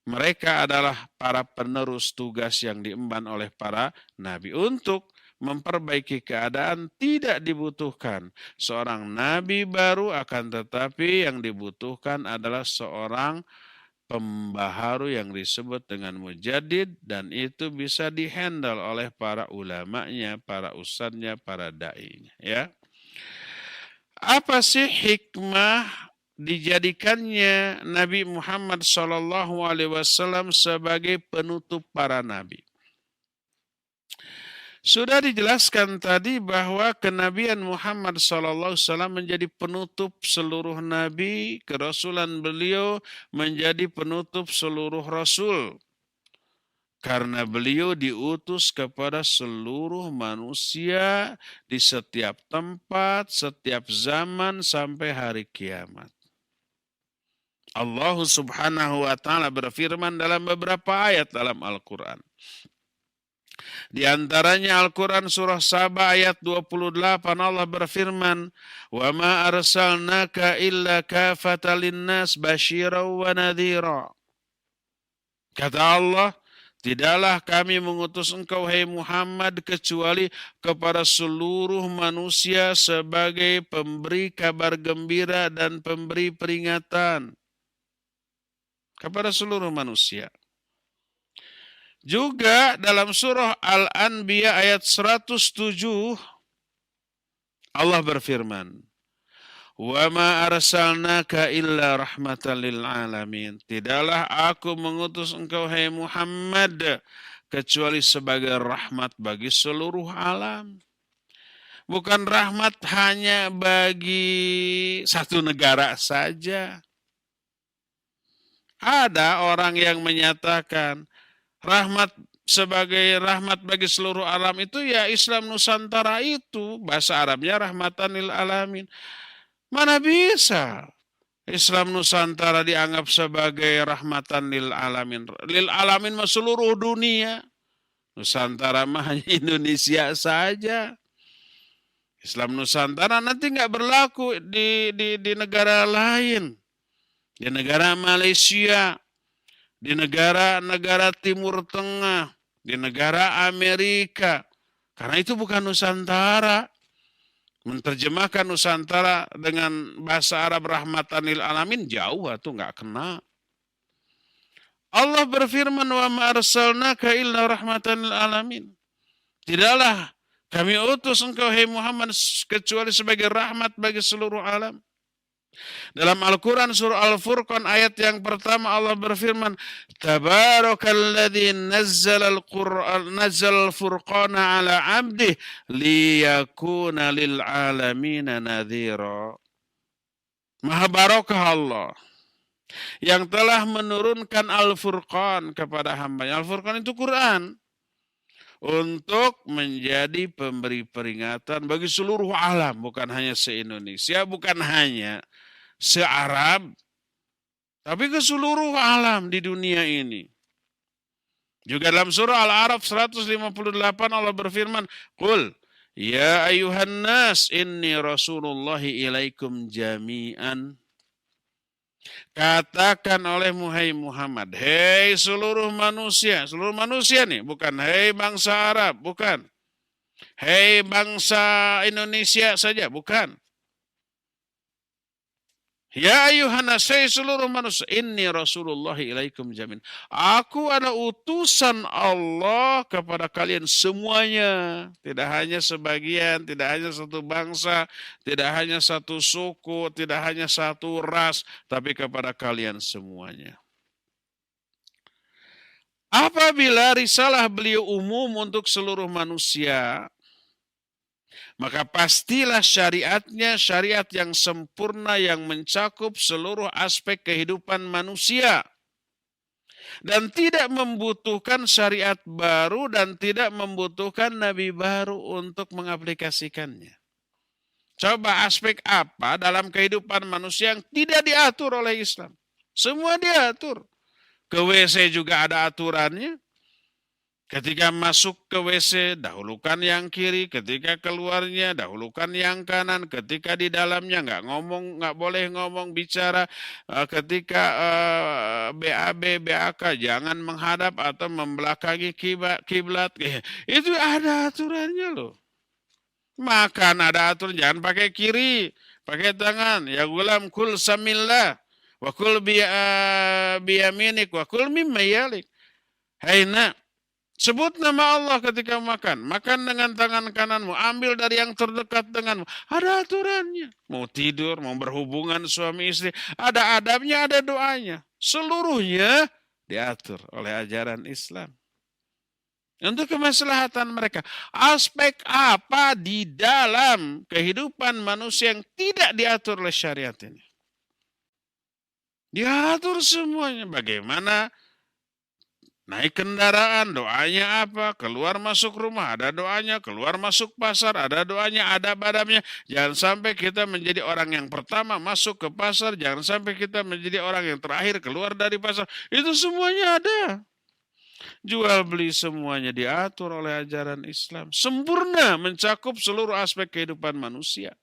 Mereka adalah para penerus tugas yang diemban oleh para nabi. Untuk memperbaiki keadaan tidak dibutuhkan seorang nabi baru, akan tetapi yang dibutuhkan adalah seorang pembaharu yang disebut dengan mujadid, dan itu bisa dihandle oleh para ulamanya, para ustadznya, para da'inya. Ya. Apa sih hikmah dijadikannya Nabi Muhammad SAW sebagai penutup para nabi? Sudah dijelaskan tadi bahwa kenabian Muhammad SAW menjadi penutup seluruh nabi, kerasulan beliau menjadi penutup seluruh rasul. Karena beliau diutus kepada seluruh manusia di setiap tempat, setiap zaman sampai hari kiamat. Allah Subhanahu wa taala berfirman dalam beberapa ayat dalam Al-Qur'an. Di antaranya Al-Quran surah Saba ayat 28 Allah berfirman, "Wa ma arsalnaka illa kafatan linnas basyiran wa nadhira." Kata Allah, tidaklah kami mengutus engkau, hai Muhammad, kecuali kepada seluruh manusia sebagai pemberi kabar gembira dan pemberi peringatan. Kepada seluruh manusia. Juga dalam surah Al-Anbiya ayat 107, Allah berfirman, "Wa ma arsalnaka illa rahmatan lil alamin." Tidaklah aku mengutus engkau, hai Muhammad, kecuali sebagai rahmat bagi seluruh alam. Bukan rahmat hanya bagi satu negara saja. Ada orang yang menyatakan rahmat sebagai rahmat bagi seluruh alam itu ya Islam Nusantara itu. Bahasa Arabnya rahmatan lil alamin. Mana bisa Islam Nusantara dianggap sebagai rahmatan lil alamin. Lil alamin mah seluruh dunia. Nusantara mah hanya Indonesia saja. Islam Nusantara nanti nggak berlaku di negara lain. Di negara Malaysia, di negara-negara Timur Tengah, di negara Amerika. Karena itu bukan Nusantara. Menerjemahkan Nusantara dengan bahasa Arab rahmatan lil alamin jauh atau nggak kena. Allah berfirman, "Wa ma arsalnaka illa rahmatan lil alamin." Tidaklah kami utus engkau, hai Muhammad, kecuali sebagai rahmat bagi seluruh alam. Dalam Al-Quran surah Al-Furqan ayat yang pertama Allah berfirman, "Tabarakalladzi nazzala al-furqana ala 'abdihi liyakuna lil 'alamina nadhira." Maha barokah Allah yang telah menurunkan Al-Furqan kepada hamba. Al-Furqan itu Quran. Untuk menjadi pemberi peringatan bagi seluruh alam, bukan hanya se-Indonesia, bukan hanya se-Arab, tapi ke seluruh alam di dunia ini. Juga dalam surah Al-A'raf 158 Allah berfirman, "Qul Ya ayuhan nas inni rasulullahi ilaikum jami'an. Katakan oleh Muhammad, hei seluruh manusia nih, bukan hei bangsa Arab, bukan. Hei bangsa Indonesia saja, bukan. Ya ayuhanas, saya seluruh manusia, inni Rasulullah ilaikum jamin. Aku adalah utusan Allah kepada kalian semuanya. Tidak hanya sebagian, tidak hanya satu bangsa, tidak hanya satu suku, tidak hanya satu ras, tapi kepada kalian semuanya. Apabila risalah beliau umum untuk seluruh manusia, maka pastilah syariatnya syariat yang sempurna yang mencakup seluruh aspek kehidupan manusia. Dan tidak membutuhkan syariat baru dan tidak membutuhkan nabi baru untuk mengaplikasikannya. Coba aspek apa dalam kehidupan manusia yang tidak diatur oleh Islam? Semua diatur. Ke WC juga ada aturannya. Ketika masuk ke WC, dahulukan yang kiri. Ketika keluarnya, dahulukan yang kanan. Ketika di dalamnya, nggak boleh ngomong bicara. Ketika BAB, BAK, jangan menghadap atau membelakangi kiblat. Itu ada aturannya loh. Makan ada aturan, jangan pakai kiri, pakai tangan. Ya gulam, kul samillah. Wa kul biyaminik, wa kul mimma yalik. Hai nak, sebut nama Allah ketika makan. Makan dengan tangan kananmu. Ambil dari yang terdekat denganmu. Ada aturannya. Mau tidur, mau berhubungan suami istri. Ada adabnya, ada doanya. Seluruhnya diatur oleh ajaran Islam. Untuk kemaslahatan mereka. Aspek apa di dalam kehidupan manusia yang tidak diatur oleh syariat ini? Diatur semuanya. Bagaimana naik kendaraan, doanya apa? Keluar masuk rumah, ada doanya. Keluar masuk pasar, ada doanya, adab-adabnya. Jangan sampai kita menjadi orang yang pertama masuk ke pasar. Jangan sampai kita menjadi orang yang terakhir keluar dari pasar. Itu semuanya ada. Jual beli semuanya diatur oleh ajaran Islam. Sempurna mencakup seluruh aspek kehidupan manusia.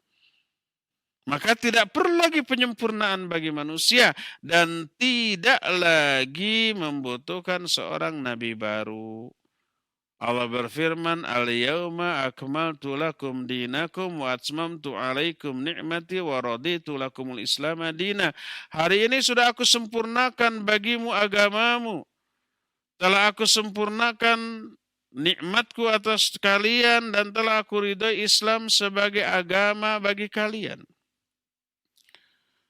Maka tidak perlu lagi penyempurnaan bagi manusia dan tidak lagi membutuhkan seorang nabi baru. Allah berfirman, "Al-yauma akmaltu lakum dinakum wa atmamtu 'alaikum ni'mati wa raditu lakumul Islam dina." Hari ini sudah aku sempurnakan bagimu agamamu. Telah aku sempurnakan nikmatku atas kalian dan telah aku ridhoi Islam sebagai agama bagi kalian.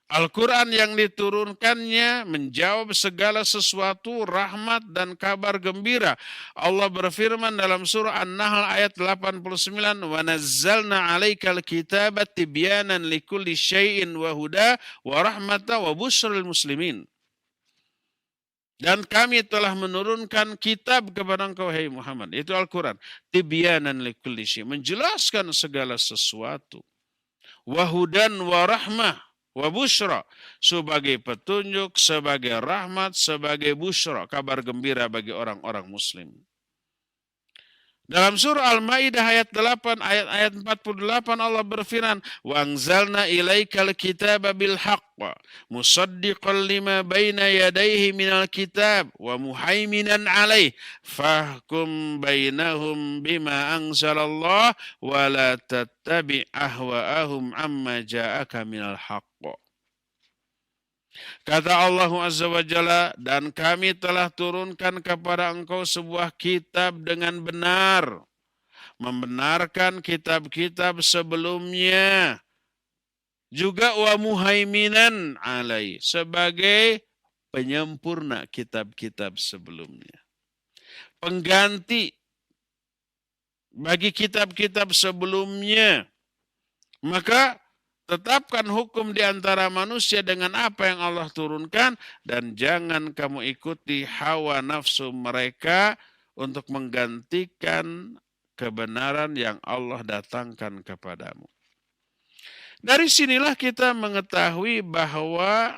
Al-Quran yang diturunkannya menjawab segala sesuatu rahmat dan kabar gembira. Allah berfirman dalam surah An-Nahl ayat 89, "Wa nazzalna 'alaikal kitaba tibyanan likulli syai'in wa huda wa rahmata wa busyral muslimin." Dan kami telah menurunkan kitab kepada engkau, hai Muhammad. Itu Al-Quran. Tibyanan likulli syai'. Menjelaskan segala sesuatu. Wahudan wa rahmah. Wa busyra. Sebagai petunjuk, sebagai rahmat, sebagai busyra. Kabar gembira bagi orang-orang muslim. Dalam surah Al-Maidah ayat 8, ayat 48 Allah berfirman, "Wa anzalna ilaikal kitaba bil haqq musaddiqan lima baina yadayhi minal kitab wa muhaiminan alaih fahkum bainahum bima anzalallah wa la tattabi' ahwa'ahum amma ja'aka minal haqq." Kata Allah Azza wa Jalla, dan kami telah turunkan kepada engkau sebuah kitab dengan benar. Membenarkan kitab-kitab sebelumnya. Juga wa muhaiminan alai. Sebagai penyempurna kitab-kitab sebelumnya. Pengganti bagi kitab-kitab sebelumnya. Maka tetapkan hukum di antara manusia dengan apa yang Allah turunkan dan jangan kamu ikuti hawa nafsu mereka untuk menggantikan kebenaran yang Allah datangkan kepadamu. Dari sinilah kita mengetahui bahwa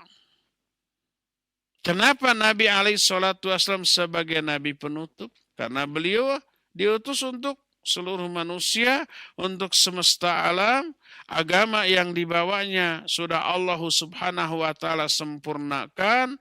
kenapa Nabi alaihissalatu wassalam sebagai Nabi penutup? Karena beliau diutus untuk seluruh manusia, untuk semesta alam. Agama yang dibawanya sudah Allah Subhanahu wa taala sempurnakan,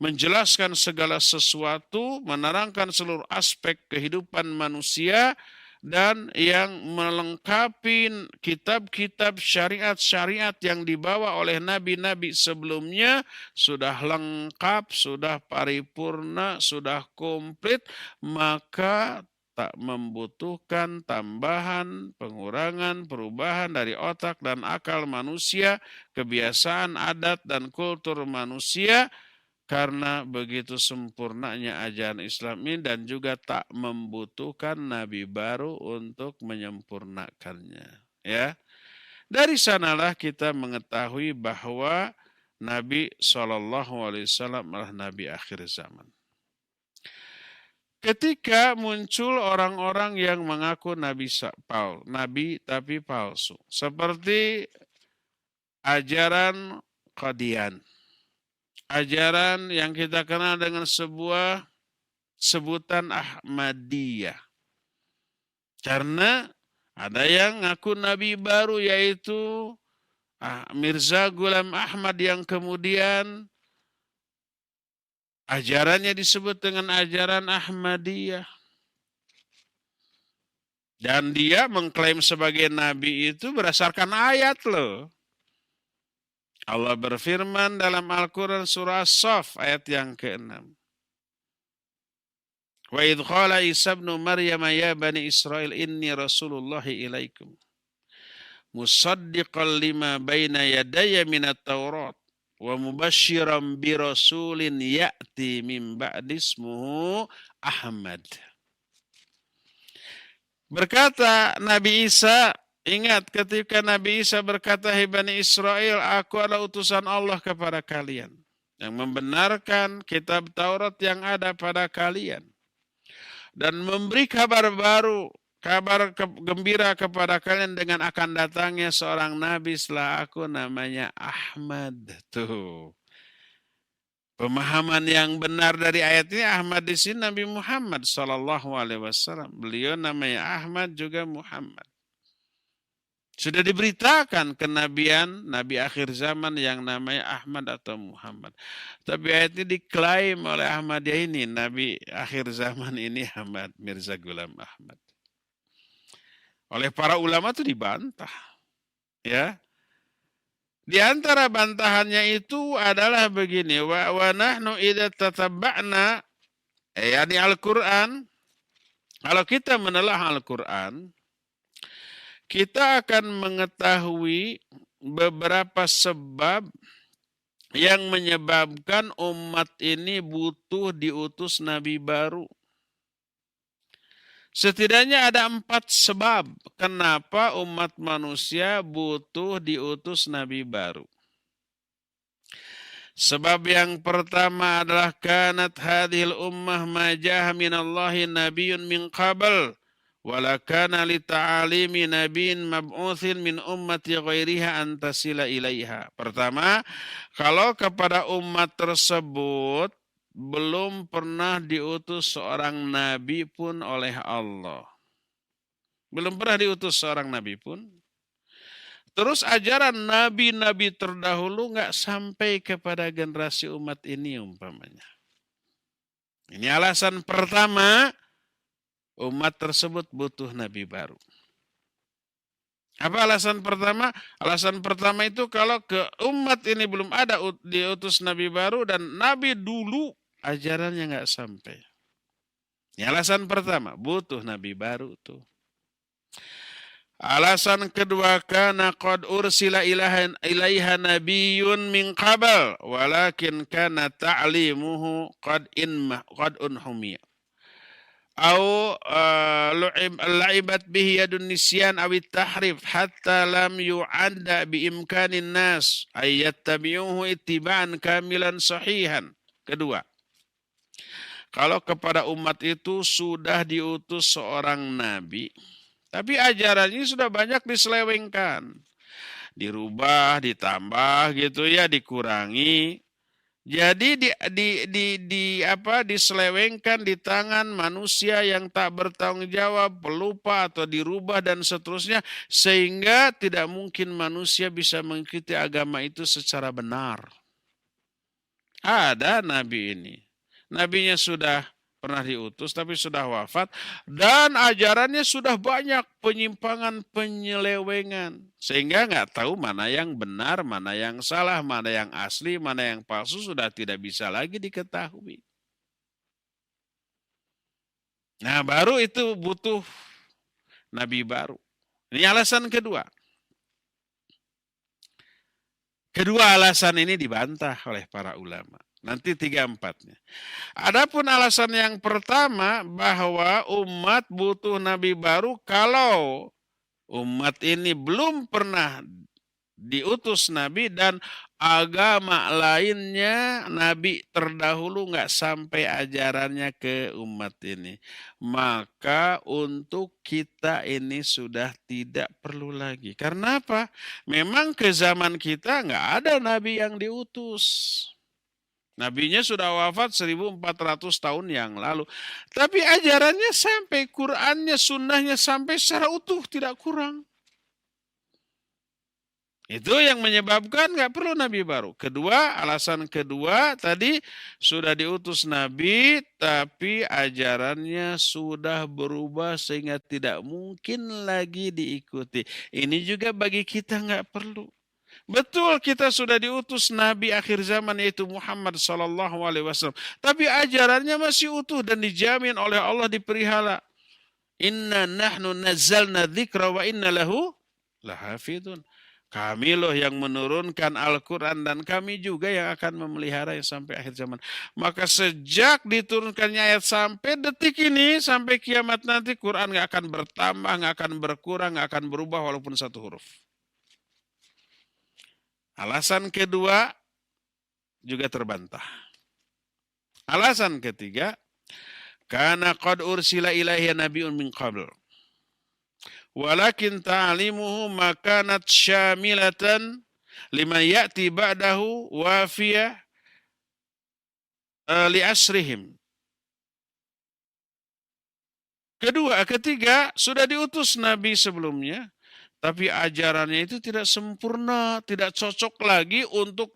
menjelaskan segala sesuatu, menerangkan seluruh aspek kehidupan manusia, dan yang melengkapi kitab-kitab syariat-syariat yang dibawa oleh nabi-nabi sebelumnya sudah lengkap, sudah paripurna, sudah komplit, maka tak membutuhkan tambahan, pengurangan, perubahan dari otak dan akal manusia, kebiasaan, adat, dan kultur manusia, karena begitu sempurnanya ajaran Islam ini, dan juga tak membutuhkan nabi baru untuk menyempurnakannya. Ya, dari sanalah kita mengetahui bahwa Nabi SAW adalah Nabi akhir zaman. Ketika muncul orang-orang yang mengaku nabi tapi palsu, seperti ajaran Qadian, ajaran yang kita kenal dengan sebuah sebutan Ahmadiyah. Karena ada yang ngaku nabi baru, yaitu Mirza Ghulam Ahmad, yang kemudian ajarannya disebut dengan ajaran Ahmadiyah. Dan dia mengklaim sebagai nabi itu berdasarkan ayat loh. Allah berfirman dalam Al-Quran surah As-Saff ayat yang ke-6. Wa idh qala Isa ibnu Maryam ya bani Israel inni rasulullahi ilaikum musaddiqan lima baina yadayya minat Taurat wa mubasyiran bi rasulin ya'ti min ba'di ismuhu Ahmad. Berkata Nabi Isa, ingat ketika Nabi Isa berkata, hai Bani Israel, aku adalah utusan Allah kepada kalian, yang membenarkan kitab Taurat yang ada pada kalian, dan memberi kabar baru, kabar gembira kepada kalian dengan akan datangnya seorang Nabi setelah aku, namanya Ahmad. Tuh. Pemahaman yang benar dari ayat ini, Ahmad di sini Nabi Muhammad SAW. Beliau namanya Ahmad juga Muhammad. Sudah diberitakan kenabian Nabi akhir zaman yang namanya Ahmad atau Muhammad. Tapi ayat ini diklaim oleh Ahmadiyah ini, Nabi akhir zaman ini Ahmad, Mirza Ghulam Ahmad. Oleh para ulama itu dibantah. Ya. Di antara bantahannya itu adalah begini, wa nahnu idza tatabba'na, yakni Al-Qur'an, kalau kita menelaah Al-Qur'an, kita akan mengetahui beberapa sebab yang menyebabkan umat ini butuh diutus nabi baru. Setidaknya ada 4 sebab kenapa umat manusia butuh diutus nabi baru. Sebab yang pertama adalah kanat hadhil ummah majah minallahi nabiyyun min qabl wala kana li ta'alimi nabiyyin mab'utsin min ummati ghairiha antasila ilaiha. Pertama, kalau kepada umat tersebut belum pernah diutus seorang nabi pun oleh Allah. Belum pernah diutus seorang nabi pun. Terus ajaran nabi-nabi terdahulu nggak sampai kepada generasi umat ini umpamanya. Ini alasan pertama umat tersebut butuh nabi baru. Apa alasan pertama? Alasan pertama itu kalau ke umat ini belum ada diutus nabi baru, dan nabi dulu ajarannya nggak sampai. Ini alasan pertama, butuh nabi baru tuh. Alasan kedua, kana qad ursila ilaiha nabiyyun min qabl walakin kana ta'limuhu qad unhumiya au la'ibat bihi yadun nisyan aw tahrif hatta lam yu'adda bi imkanin nas ay yattabi'uhu ittiba'an kamilan sahihan. Kedua, kalau kepada umat itu sudah diutus seorang nabi, tapi ajarannya sudah banyak diselewengkan, dirubah, ditambah gitu ya, dikurangi. Jadi diselewengkan di tangan manusia yang tak bertanggung jawab, pelupa atau dirubah dan seterusnya, sehingga tidak mungkin manusia bisa mengikuti agama itu secara benar. Ada nabi ini. Nabinya sudah pernah diutus tapi sudah wafat dan ajarannya sudah banyak penyimpangan, penyelewengan, sehingga nggak tahu mana yang benar, mana yang salah, mana yang asli, mana yang palsu, sudah tidak bisa lagi diketahui. Nah, baru itu butuh nabi baru. Ini alasan kedua. Kedua alasan ini dibantah oleh para ulama. Nanti 3-4-nya. Adapun alasan yang pertama bahwa umat butuh nabi baru kalau umat ini belum pernah diutus nabi dan agama lainnya nabi terdahulu nggak sampai ajarannya ke umat ini. Maka untuk kita ini sudah tidak perlu lagi. Karena apa? Memang ke zaman kita nggak ada nabi yang diutus. Nabinya sudah wafat 1400 tahun yang lalu. Tapi ajarannya sampai, Qur'annya, sunnahnya sampai secara utuh, tidak kurang. Itu yang menyebabkan nggak perlu nabi baru. Kedua, alasan kedua tadi sudah diutus nabi, tapi ajarannya sudah berubah sehingga tidak mungkin lagi diikuti. Ini juga bagi kita nggak perlu. Betul kita sudah diutus nabi akhir zaman yaitu Muhammad sallallahu alaihi wasallam, tapi ajarannya masih utuh dan dijamin oleh Allah dipelihara. Inna nahnu nazzalna dzikra wa inna lahu lahafidun. Kami loh yang menurunkan Al-Quran dan kami juga yang akan memelihara yang sampai akhir zaman. Maka sejak diturunkannya ayat sampai detik ini, sampai kiamat nanti, Quran nggak akan bertambah, nggak akan berkurang, nggak akan berubah walaupun satu huruf. Alasan kedua juga terbantah. Alasan ketiga, karena qad ursila ilaihi nabiyyun min qabl. Walakin ta'limuhu makanat syamilatan liman ya'ti ba'dahu wafiyah li asrihim. Ketiga, sudah diutus nabi sebelumnya, tapi ajarannya itu tidak sempurna, tidak cocok lagi untuk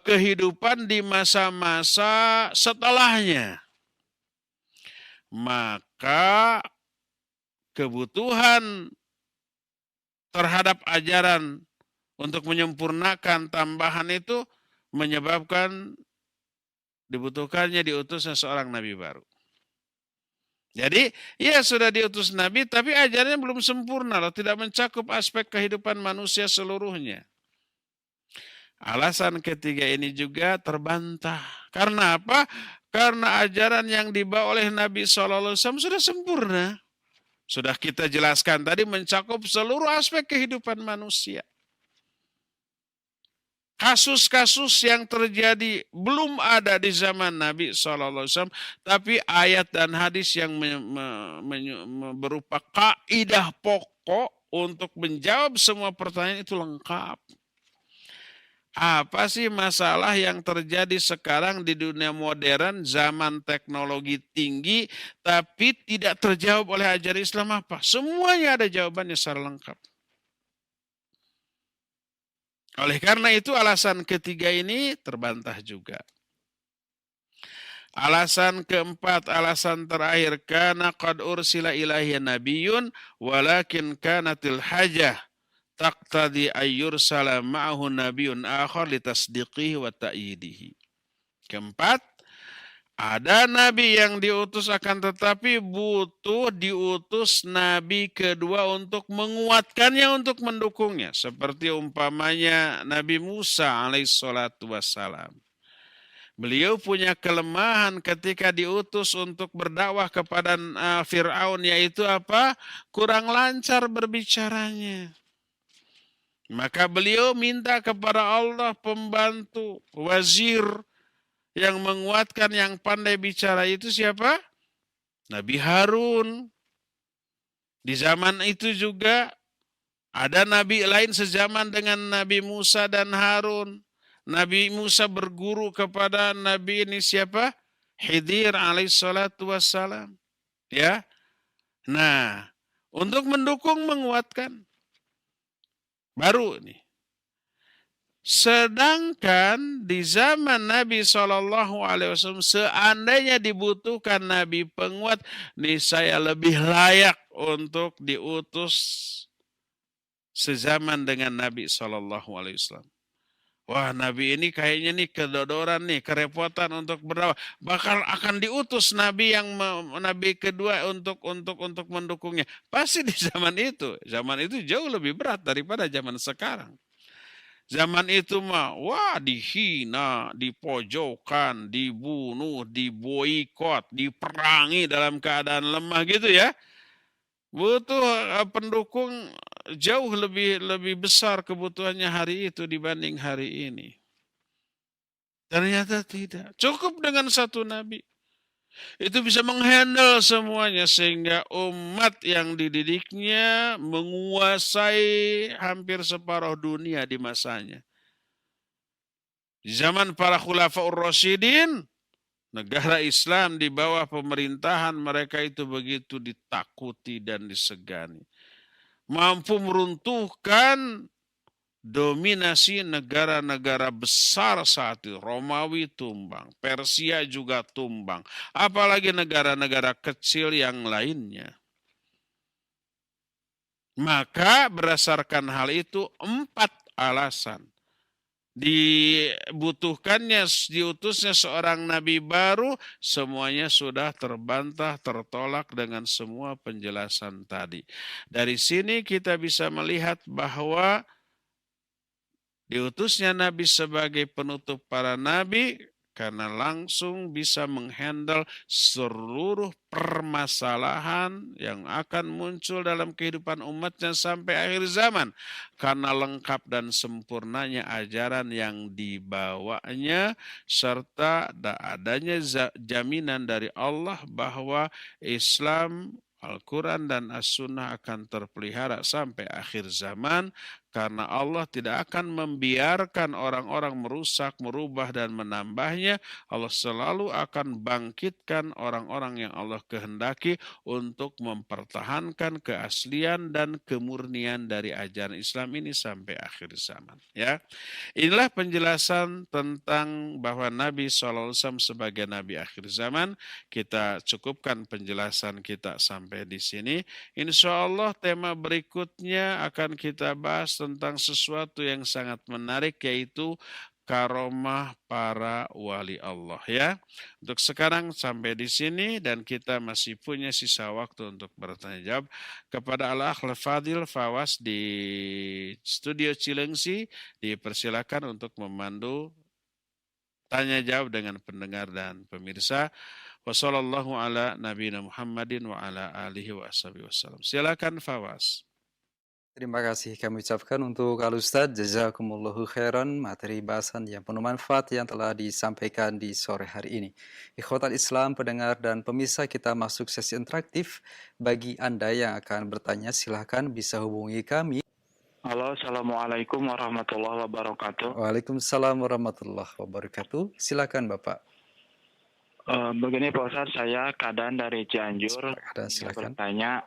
kehidupan di masa-masa setelahnya. Maka kebutuhan terhadap ajaran untuk menyempurnakan tambahan itu menyebabkan dibutuhkannya diutusnya seorang nabi baru. Jadi, ya sudah diutus nabi, tapi ajarannya belum sempurna, loh, tidak mencakup aspek kehidupan manusia seluruhnya. Alasan ketiga ini juga terbantah. Karena apa? Karena ajaran yang dibawa oleh Nabi SAW sudah sempurna. Sudah kita jelaskan tadi, mencakup seluruh aspek kehidupan manusia. Kasus-kasus yang terjadi belum ada di zaman Nabi SAW, tapi ayat dan hadis yang berupa kaidah pokok untuk menjawab semua pertanyaan itu lengkap. Apa sih masalah yang terjadi sekarang di dunia modern, zaman teknologi tinggi, tapi tidak terjawab oleh ajaran Islam apa? Semuanya ada jawabannya secara lengkap. Oleh karena itu alasan ketiga ini terbantah juga. Alasan keempat, alasan terakhir, kana qad ursila ilaihi nabiyyun walakin kanatil hajah taqtadi ayyursala ma'ahu nabiyyun akhar litasdiqihi wa ta'yidihi. Keempat, ada nabi yang diutus akan tetapi butuh diutus nabi kedua untuk menguatkannya, untuk mendukungnya. Seperti umpamanya Nabi Musa alaihissalatu wassalam. Beliau punya kelemahan ketika diutus untuk berdakwah kepada Fir'aun, yaitu apa? Kurang lancar berbicaranya. Maka beliau minta kepada Allah pembantu, wazir, yang menguatkan, yang pandai bicara itu siapa? Nabi Harun. Di zaman itu juga ada nabi lain sezaman dengan Nabi Musa dan Harun. Nabi Musa berguru kepada Nabi ini siapa? Khidir alaihissalatu wassalam. Ya. Nah, untuk mendukung, menguatkan. Baru nih. Sedangkan di zaman Nabi SAW, seandainya dibutuhkan Nabi penguat, nih saya lebih layak untuk diutus sezaman dengan Nabi SAW. Wah, Nabi ini kayaknya nih kedodoran nih, kerepotan untuk berdakwah. Bakal akan diutus Nabi yang Nabi kedua untuk mendukungnya. Pasti di zaman itu jauh lebih berat daripada zaman sekarang. Zaman itu mah, wah dihina, dipojokkan, dibunuh, diboikot, diperangi dalam keadaan lemah gitu ya. Butuh pendukung jauh lebih besar kebutuhannya hari itu dibanding hari ini. Ternyata tidak. Cukup dengan satu nabi. Itu bisa menghandle semuanya sehingga umat yang dididiknya menguasai hampir separuh dunia di masanya. Di zaman para khulafaur rasyidin, negara Islam di bawah pemerintahan mereka itu begitu ditakuti dan disegani. Mampu meruntuhkan dominasi negara-negara besar saat itu. Romawi tumbang, Persia juga tumbang. Apalagi negara-negara kecil yang lainnya. Maka berdasarkan hal itu 4 alasan. Dibutuhkannya, diutusnya seorang nabi baru, semuanya sudah terbantah, tertolak dengan semua penjelasan tadi. Dari sini kita bisa melihat bahwa diutusnya Nabi sebagai penutup para nabi karena langsung bisa menghandle seluruh permasalahan yang akan muncul dalam kehidupan umatnya sampai akhir zaman. Karena lengkap dan sempurnanya ajaran yang dibawanya serta adanya jaminan dari Allah bahwa Islam, Al-Quran dan As-Sunnah akan terpelihara sampai akhir zaman karena Allah tidak akan membiarkan orang-orang merusak, merubah dan menambahnya. Allah selalu akan bangkitkan orang-orang yang Allah kehendaki untuk mempertahankan keaslian dan kemurnian dari ajaran Islam ini sampai akhir zaman. Ya, inilah penjelasan tentang bahwa Nabi SAW sebagai Nabi akhir zaman. Kita cukupkan penjelasan kita sampai di sini. Insya Allah tema berikutnya akan kita bahas tentang sesuatu yang sangat menarik, yaitu karomah para wali Allah ya. Untuk sekarang sampai di sini dan kita masih punya sisa waktu untuk bertanya jawab kepada Al-Akhl Fadil Fawas di studio Cilengsi. Dipersilakan untuk memandu tanya jawab dengan pendengar dan pemirsa. Wassallallahu ala nabiyina Muhammadin wa ala alihi wa ashabihi wasallam. Silakan Fawas. Terima kasih kami ucapkan untuk Al Ustadz, jazakumullahu khairan, materi bahasan yang penuh manfaat yang telah disampaikan di sore hari ini. Ikhwatal Islam, pendengar dan pemirsa, kita masuk sesi interaktif. Bagi Anda yang akan bertanya, silahkan bisa hubungi kami. Halo, Assalamualaikum warahmatullahi wabarakatuh. Waalaikumsalam warahmatullahi wabarakatuh. Silakan Bapak. Begini Pak Ustadz, saya Kadan dari Cianjur. Silakan. Bertanya,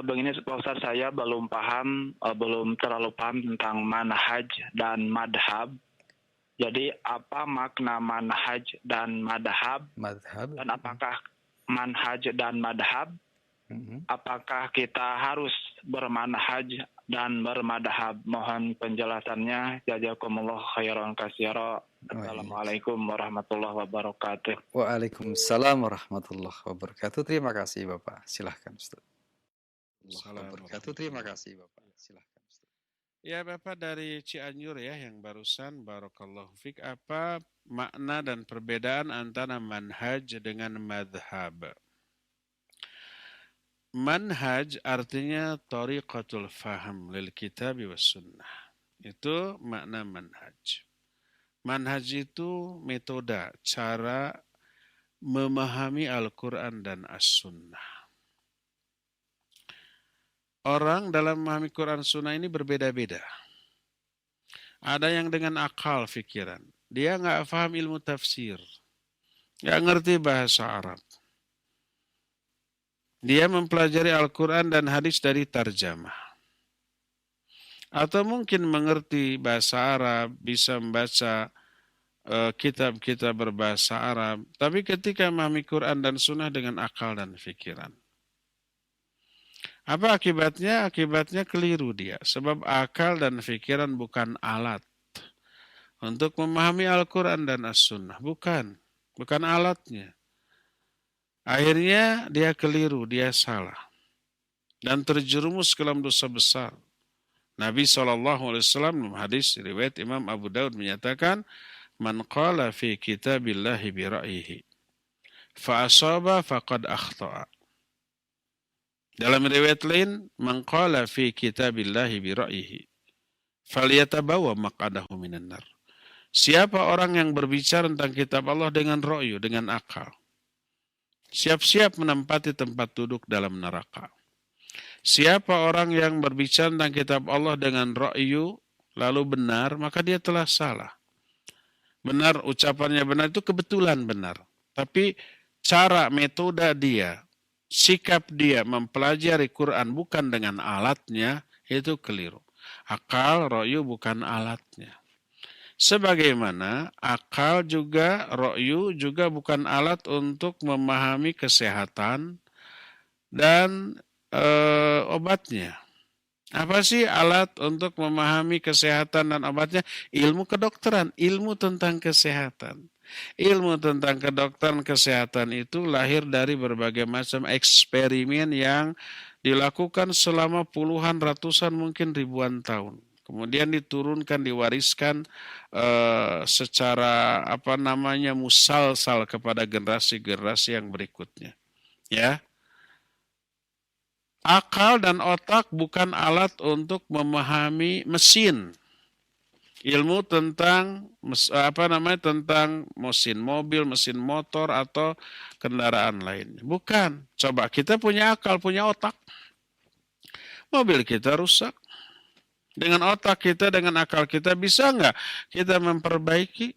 begini Pak Ustadz, saya belum terlalu paham tentang manhaj dan madhab. Jadi apa makna manhaj dan madhab? Dan apakah manhaj dan madhab? Apakah kita harus bermanhaj dan bermadhab? Mohon penjelasannya. Jazakumullah khairan katsira. Assalamualaikum warahmatullahi wabarakatuh. Waalaikumsalam warahmatullahi wabarakatuh. Terima kasih Bapak. Silahkan Ustaz. Terima kasih Bapak. Silahkan Ustaz. Ya Bapak dari Cianjur ya yang barusan, barakallahu fik, apa makna dan perbedaan antara manhaj dengan madhab? Manhaj artinya tariqatul faham lil kitabi was sunnah. Itu makna manhaj. Manhaj itu metode, cara memahami Al-Quran dan As-Sunnah. Orang dalam memahami Quran Sunnah ini berbeda-beda. Ada yang dengan akal pikiran. Dia nggak paham ilmu tafsir. Nggak ngerti bahasa Arab. Dia mempelajari Al-Quran dan hadis dari tarjamah. Atau mungkin mengerti bahasa Arab, bisa membaca kitab-kitab berbahasa Arab. Tapi ketika memahami Quran dan Sunnah dengan akal dan pikiran. Apa akibatnya? Akibatnya keliru dia. Sebab akal dan pikiran bukan alat untuk memahami Al-Quran dan As-Sunnah. Bukan. Bukan alatnya. Akhirnya dia keliru, dia salah. Dan terjerumus ke dalam dosa besar. Nabi SAW dalam hadis riwayat Imam Abu Daud menyatakan, Man qala fi kitabillahi bira'yihi, fa'asaba faqad akhta'a. Dalam riwayat lain, Man qala fi kitabillahi bira'yihi, falyatabawa maq'adahu minan nar. Siapa orang yang berbicara tentang kitab Allah dengan ra'yu, dengan akal, siap-siap menempati tempat duduk dalam neraka. Siapa orang yang berbicara tentang kitab Allah dengan ra'yu, lalu benar, maka dia telah salah. Benar, ucapannya benar itu kebetulan benar. Tapi cara, metode dia, sikap dia mempelajari Quran bukan dengan alatnya, itu keliru. Akal, ra'yu bukan alatnya. Sebagaimana akal juga, ra'yu juga bukan alat untuk memahami kesehatan dan obatnya. Apa sih alat untuk memahami kesehatan dan obatnya? Ilmu kedokteran, ilmu tentang kesehatan. Ilmu tentang kedokteran kesehatan itu lahir dari berbagai macam eksperimen yang dilakukan selama puluhan, ratusan, mungkin ribuan tahun. Kemudian diturunkan, diwariskan secara musalsal kepada generasi-generasi yang berikutnya. Ya. Akal dan otak bukan alat untuk memahami mesin. Ilmu tentang tentang mesin mobil, mesin motor atau kendaraan lainnya. Bukan. Coba kita punya akal, punya otak. Mobil kita rusak. Dengan otak kita, dengan akal kita bisa nggak kita memperbaiki?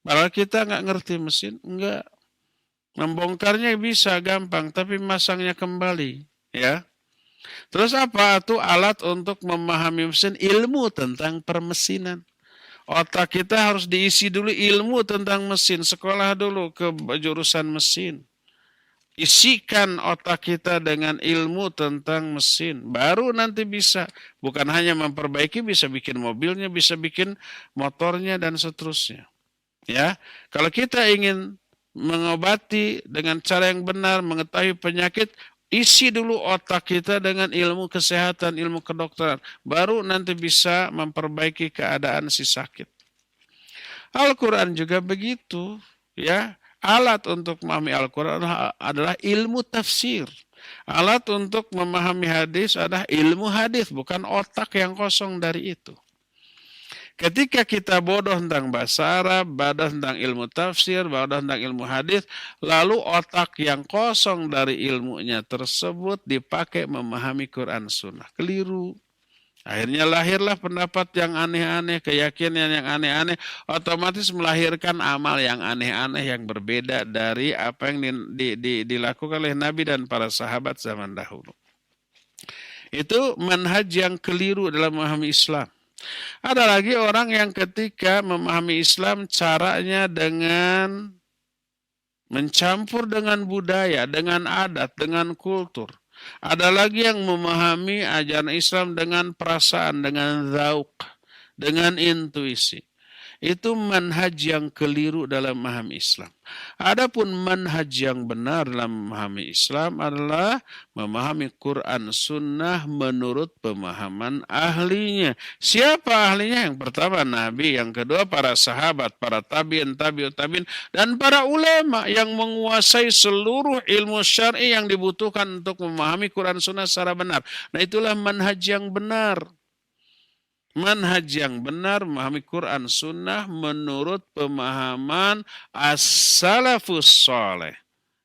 Padahal kita nggak ngerti mesin, enggak. Membongkarnya bisa gampang, tapi masangnya kembali, ya. Terus apa? Itu alat untuk memahami mesin, ilmu tentang permesinan. Otak kita harus diisi dulu ilmu tentang mesin. Sekolah dulu ke jurusan mesin. Isikan otak kita dengan ilmu tentang mesin. Baru nanti bisa. Bukan hanya memperbaiki, bisa bikin mobilnya, bisa bikin motornya, dan seterusnya. Ya, kalau kita ingin mengobati dengan cara yang benar, mengetahui penyakit, isi dulu otak kita dengan ilmu kesehatan, ilmu kedokteran. Baru nanti bisa memperbaiki keadaan si sakit. Al-Quran juga begitu. Ya, alat untuk memahami Al-Quran adalah ilmu tafsir. Alat untuk memahami hadis adalah ilmu hadis, bukan otak yang kosong dari itu. Ketika kita bodoh tentang bahasa Arab, bodoh tentang ilmu tafsir, bodoh tentang ilmu hadis, lalu otak yang kosong dari ilmunya tersebut dipakai memahami Quran Sunnah. Keliru. Akhirnya lahirlah pendapat yang aneh-aneh, keyakinan yang aneh-aneh, otomatis melahirkan amal yang aneh-aneh yang berbeda dari apa yang dilakukan oleh Nabi dan para sahabat zaman dahulu. Itu manhaj yang keliru dalam memahami Islam. Ada lagi orang yang ketika memahami Islam caranya dengan mencampur dengan budaya, dengan adat, dengan kultur. Ada lagi yang memahami ajaran Islam dengan perasaan, dengan zauk, dengan intuisi. Itu manhaj yang keliru dalam memahami Islam. Adapun manhaj yang benar dalam memahami Islam adalah memahami Quran Sunnah menurut pemahaman ahlinya. Siapa ahlinya? Yang pertama Nabi, yang kedua para sahabat, para tabi'in, tabi'ut tabi'in, dan para ulama yang menguasai seluruh ilmu syar'i yang dibutuhkan untuk memahami Quran Sunnah secara benar. Nah, itulah manhaj yang benar. Manhaj yang benar memahami Quran Sunnah menurut pemahaman as-salafus saleh.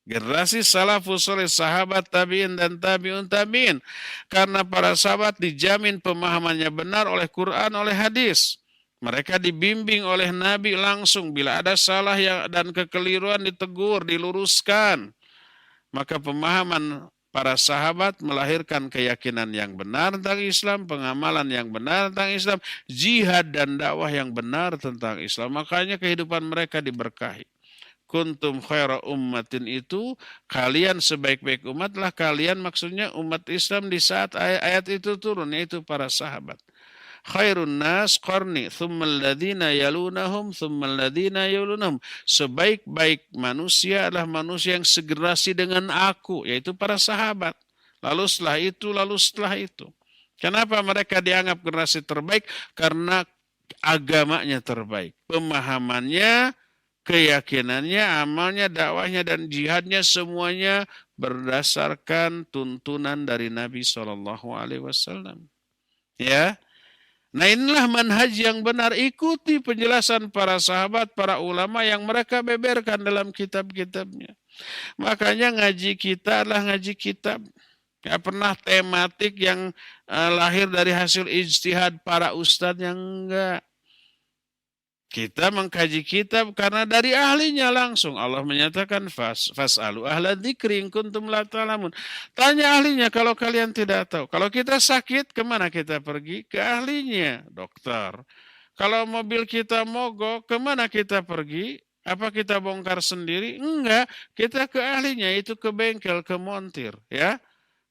Generasi salafus saleh, sahabat tabi'in dan tabi'un tabi'in. Karena para sahabat dijamin pemahamannya benar oleh Quran, oleh hadis. Mereka dibimbing oleh Nabi langsung. Bila ada salah dan kekeliruan ditegur, diluruskan. Maka pemahaman para sahabat melahirkan keyakinan yang benar tentang Islam, pengamalan yang benar tentang Islam, jihad dan dakwah yang benar tentang Islam. Makanya kehidupan mereka diberkahi. Kuntum khaira ummatin itu, kalian sebaik-baik umatlah kalian, maksudnya umat Islam di saat ayat itu turun, yaitu para sahabat. Khairun nas qarni thumma alladhina yalunahum thumma alladhina yalunahum. Sebaik-baik manusia adalah manusia yang segenerasi dengan aku, yaitu para sahabat. Lalu setelah itu. Kenapa mereka dianggap generasi terbaik? Karena agamanya terbaik, pemahamannya, keyakinannya, amalnya, dakwahnya dan jihadnya semuanya berdasarkan tuntunan dari Nabi SAW. Ya. Nah, inilah manhaj yang benar. Ikuti penjelasan para sahabat, para ulama yang mereka beberkan dalam kitab-kitabnya. Makanya ngaji kita adalah ngaji kitab. Gak pernah tematik yang lahir dari hasil ijtihad para ustadz, yang enggak. Kita mengkaji kitab karena dari ahlinya langsung. Allah menyatakan fas'alu ahla dzikri in kuntum la ta'lamun. Tanya ahlinya kalau kalian tidak tahu. Kalau kita sakit, kemana kita pergi? Ke ahlinya, dokter. Kalau mobil kita mogok, kemana kita pergi? Apa kita bongkar sendiri? Enggak, kita ke ahlinya, itu ke bengkel, ke montir, ya.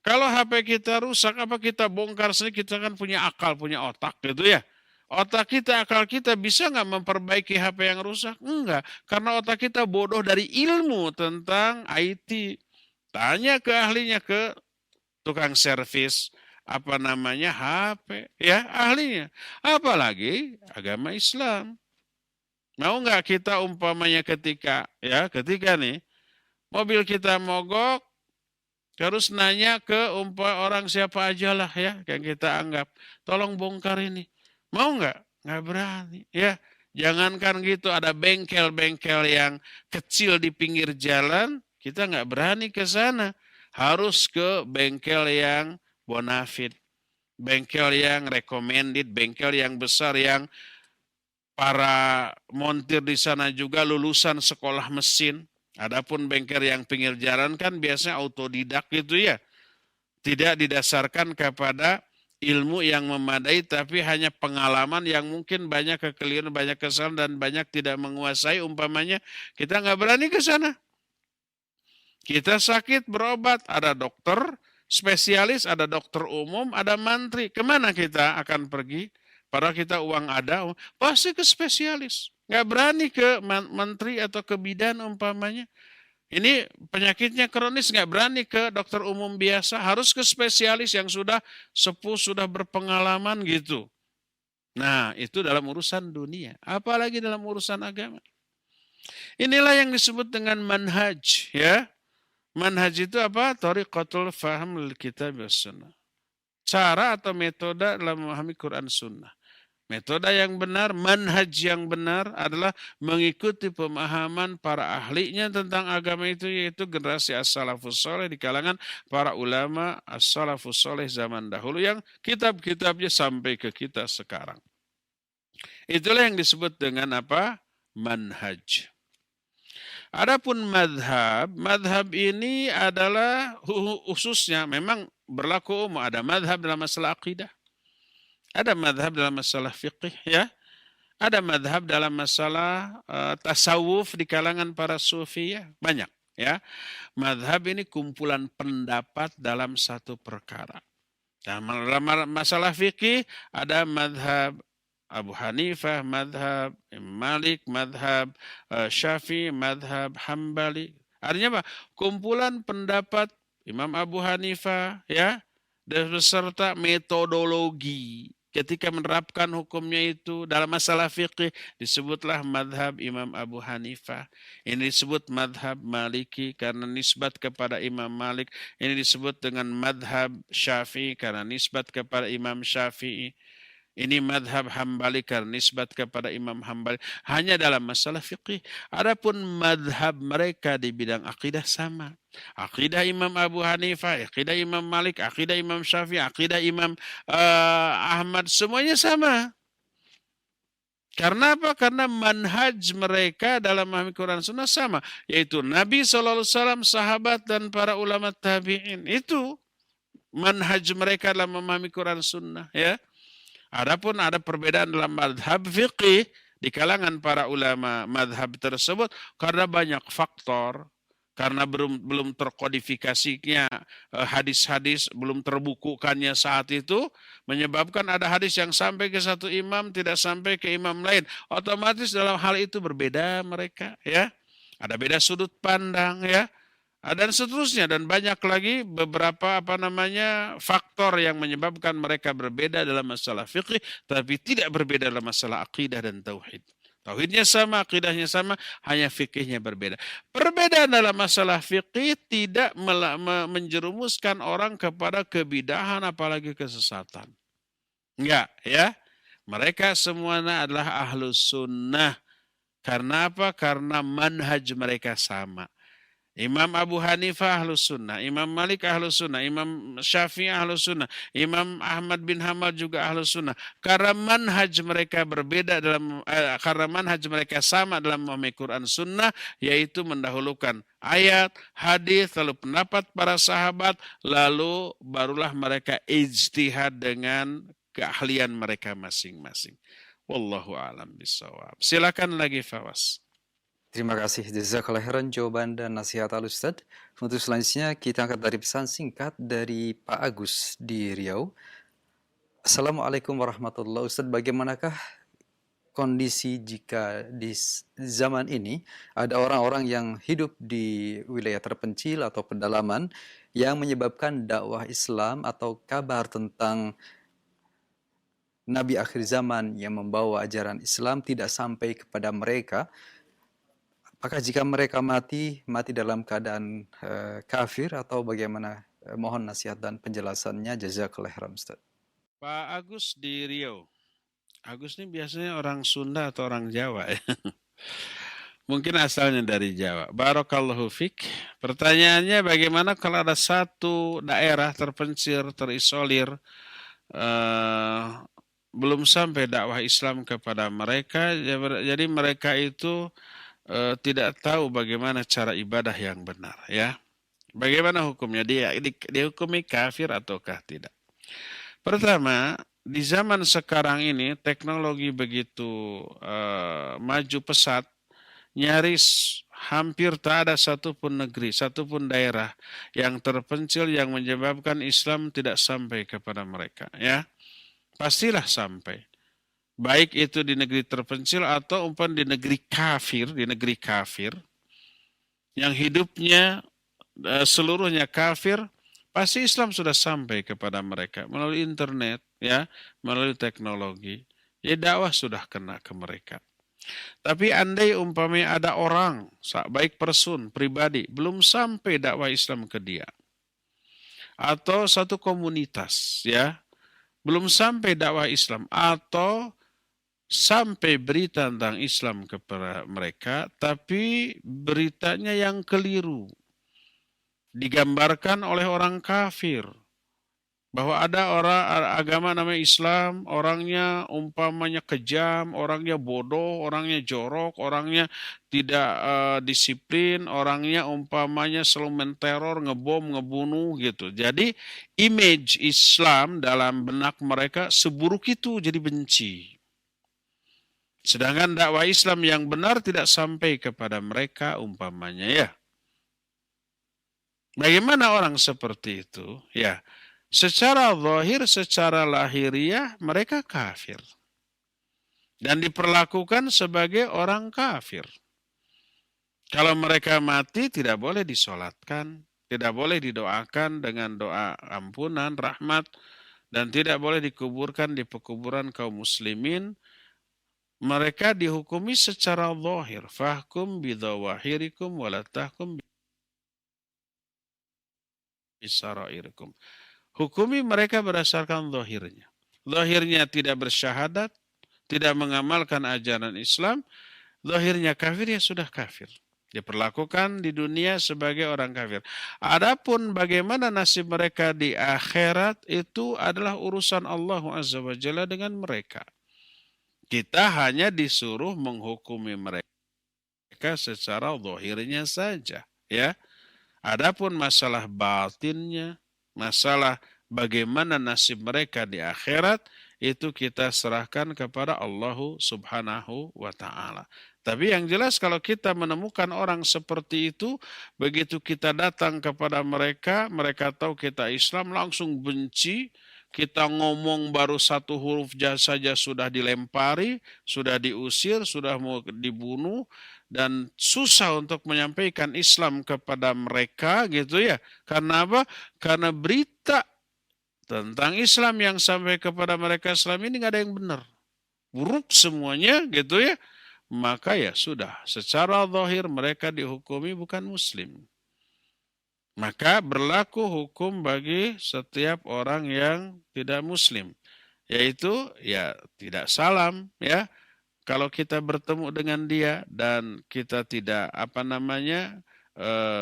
Kalau HP kita rusak, apa kita bongkar sendiri? Kita kan punya akal, punya otak gitu ya. Otak kita, akal kita bisa nggak memperbaiki HP yang rusak? Enggak, karena otak kita bodoh dari ilmu tentang IT. Tanya ke ahlinya, ke tukang servis, apa namanya, HP, ya ahlinya. Apalagi agama Islam. Mau nggak kita umpamanya ketika nih, mobil kita mogok, terus nanya ke orang siapa aja lah ya, yang kita anggap, tolong bongkar ini. Mau nggak? Nggak berani. Ya, jangankan gitu, ada bengkel-bengkel yang kecil di pinggir jalan, kita nggak berani ke sana. Harus ke bengkel yang bonafit, bengkel yang recommended, bengkel yang besar yang para montir di sana juga lulusan sekolah mesin. Adapun bengkel yang pinggir jalan kan biasanya autodidak gitu ya. Tidak didasarkan kepada ilmu yang memadai, tapi hanya pengalaman yang mungkin banyak kekeliruan, banyak kesalahan, dan banyak tidak menguasai. Umpamanya kita nggak berani ke sana. Kita sakit berobat, ada dokter spesialis, ada dokter umum, ada mantri. Kemana kita akan pergi? Padahal kita uang ada, pasti ke spesialis. Nggak berani ke mantri atau ke bidan umpamanya. Ini penyakitnya kronis, nggak berani ke dokter umum biasa, harus ke spesialis yang sudah sepuh, sudah berpengalaman gitu. Nah, itu dalam urusan dunia, apalagi dalam urusan agama. Inilah yang disebut dengan manhaj, ya. Manhaj itu apa? Thariqatul faham lil kitab was sunnah. Cara atau metode dalam memahami Quran Sunnah. Metode yang benar, manhaj yang benar adalah mengikuti pemahaman para ahlinya tentang agama itu, yaitu generasi as-salafus soleh di kalangan para ulama as-salafus soleh zaman dahulu yang kitab-kitabnya sampai ke kita sekarang. Itulah yang disebut dengan apa? Manhaj. Adapun madhab ini adalah khususnya memang berlaku umum. Ada madhab dalam masalah akidah. Ada madhab dalam masalah fiqih, ya. Ada madhab dalam masalah tasawuf di kalangan para sufi, ya. Banyak, ya. Madhab ini kumpulan pendapat dalam satu perkara. Dalam masalah fiqih ada madhab Abu Hanifah, madhab Malik, madhab Syafi'i, madhab Hambali. Artinya apa? Kumpulan pendapat Imam Abu Hanifah, ya, dan beserta metodologi. Ketika menerapkan hukumnya itu dalam masalah fikih, disebutlah madhab Imam Abu Hanifah. Ini disebut madhab Maliki karena nisbat kepada Imam Malik. Ini disebut dengan madhab Syafi'i karena nisbat kepada Imam Syafi'i. Ini madhab Hambali karena nisbat kepada Imam Hambali. Hanya dalam masalah fikih. Adapun madhab mereka di bidang akidah sama. Akidah Imam Abu Hanifah, akidah Imam Malik, akidah Imam Syafi'i, akidah Imam Ahmad, semuanya sama. Karena apa? Karena manhaj mereka dalam memahami Quran Sunnah sama, yaitu Nabi SAW, sahabat dan para ulama tabi'in. Itu manhaj mereka dalam memahami Quran Sunnah. Ya. Adapun ada perbedaan dalam madhab fiqih di kalangan para ulama madhab tersebut karena banyak faktor. Karena belum terkodifikasinya hadis-hadis, belum terbukukannya saat itu, menyebabkan ada hadis yang sampai ke satu imam tidak sampai ke imam lain. Otomatis dalam hal itu berbeda mereka, ya. Ada beda sudut pandang, ya. Dan seterusnya, dan banyak lagi beberapa faktor yang menyebabkan mereka berbeda dalam masalah fikih, tapi tidak berbeda dalam masalah akidah dan tauhid. Tauhidnya sama, akidahnya sama, hanya fikihnya berbeda. Perbedaan dalam masalah fikih tidak menjerumuskan orang kepada kebidahan apalagi kesesatan. Enggak, ya. Mereka semuanya adalah ahlus sunnah. Karena apa? Karena manhaj mereka sama. Imam Abu Hanifah ahlus sunnah, Imam Malik ahlus sunnah, Imam Syafi'i ahlus sunnah, Imam Ahmad bin Hanbal juga ahlus sunnah. Karena manhaj mereka berbeda karena manhaj mereka sama dalam memahami Quran Sunnah, yaitu mendahulukan ayat, hadis, lalu pendapat para sahabat, lalu barulah mereka ijtihad dengan keahlian mereka masing-masing. Wallahu a'lam bishawab. Silakan lagi Fawaz. Terima kasih jazakallahu khairan jawaban dan nasihat Al-Ustaz. Untuk selanjutnya kita angkat dari pesan singkat dari Pak Agus di Riau. Assalamualaikum warahmatullahi wabarakatuh. Ustaz, bagaimanakah kondisi jika di zaman ini ada orang-orang yang hidup di wilayah terpencil atau pedalaman yang menyebabkan dakwah Islam atau kabar tentang Nabi akhir zaman yang membawa ajaran Islam tidak sampai kepada mereka? Apakah jika mereka mati dalam keadaan kafir atau bagaimana? Mohon nasihat dan penjelasannya. Jazakallahu khairan, Ustaz. Pak Agus di Riau. Agus ini biasanya orang Sunda atau orang Jawa ya. Mungkin asalnya dari Jawa. Barakallahu fik. Pertanyaannya bagaimana kalau ada satu daerah terpencil, terisolir, belum sampai dakwah Islam kepada mereka, jadi mereka itu tidak tahu bagaimana cara ibadah yang benar, ya. Bagaimana hukumnya? Dia dihukumi kafir ataukah tidak? Pertama, di zaman sekarang ini teknologi begitu maju pesat, nyaris hampir tak ada satupun negeri, satupun daerah yang terpencil yang menyebabkan Islam tidak sampai kepada mereka, ya. Pastilah sampai. Baik itu di negeri terpencil atau di negeri kafir, yang hidupnya seluruhnya kafir, pasti Islam sudah sampai kepada mereka melalui internet, ya, melalui teknologi. Ya, dakwah sudah kena ke mereka. Tapi andai umpamanya ada orang, baik person, pribadi, belum sampai dakwah Islam ke dia, atau satu komunitas, ya, belum sampai dakwah Islam, atau sampai berita tentang Islam kepada mereka, tapi beritanya yang keliru. Digambarkan oleh orang kafir. Bahwa ada orang agama namanya Islam, orangnya umpamanya kejam, orangnya bodoh, orangnya jorok, orangnya tidak disiplin, orangnya umpamanya selalu menteror, ngebom, ngebunuh gitu. Jadi image Islam dalam benak mereka seburuk itu, jadi benci. Sedangkan dakwah Islam yang benar tidak sampai kepada mereka umpamanya, ya. Bagaimana orang seperti itu? Ya, secara zahir, secara lahiriah mereka kafir. Dan diperlakukan sebagai orang kafir. Kalau mereka mati tidak boleh disolatkan, tidak boleh didoakan dengan doa ampunan, rahmat, dan tidak boleh dikuburkan di pekuburan kaum muslimin. Mereka dihukumi secara zahir. Fahkum bidawahirikum walatahkum bisarairikum. Hukumi mereka berdasarkan zahirnya. Zahirnya tidak bersyahadat, tidak mengamalkan ajaran Islam. Zahirnya kafir, ya sudah kafir. Diperlakukan di dunia sebagai orang kafir. Adapun bagaimana nasib mereka di akhirat, itu adalah urusan Allah Azza wa Jalla dengan mereka. Kita hanya disuruh menghukumi mereka secara zahirnya saja, ya. Adapun masalah batinnya, masalah bagaimana nasib mereka di akhirat, itu kita serahkan kepada Allah Subhanahu wa Ta'ala. Tapi yang jelas, kalau kita menemukan orang seperti itu, begitu kita datang kepada mereka, mereka tahu kita Islam, langsung benci. Kita ngomong baru satu huruf saja sudah dilempari, sudah diusir, sudah mau dibunuh, dan susah untuk menyampaikan Islam kepada mereka gitu ya. Karena apa? Karena berita tentang Islam yang sampai kepada mereka selama ini nggak ada yang benar. Buruk semuanya gitu ya. Maka ya sudah, secara zahir mereka dihukumi bukan muslim. Maka berlaku hukum bagi setiap orang yang tidak muslim. Yaitu ya tidak salam ya. Kalau kita bertemu dengan dia dan kita tidak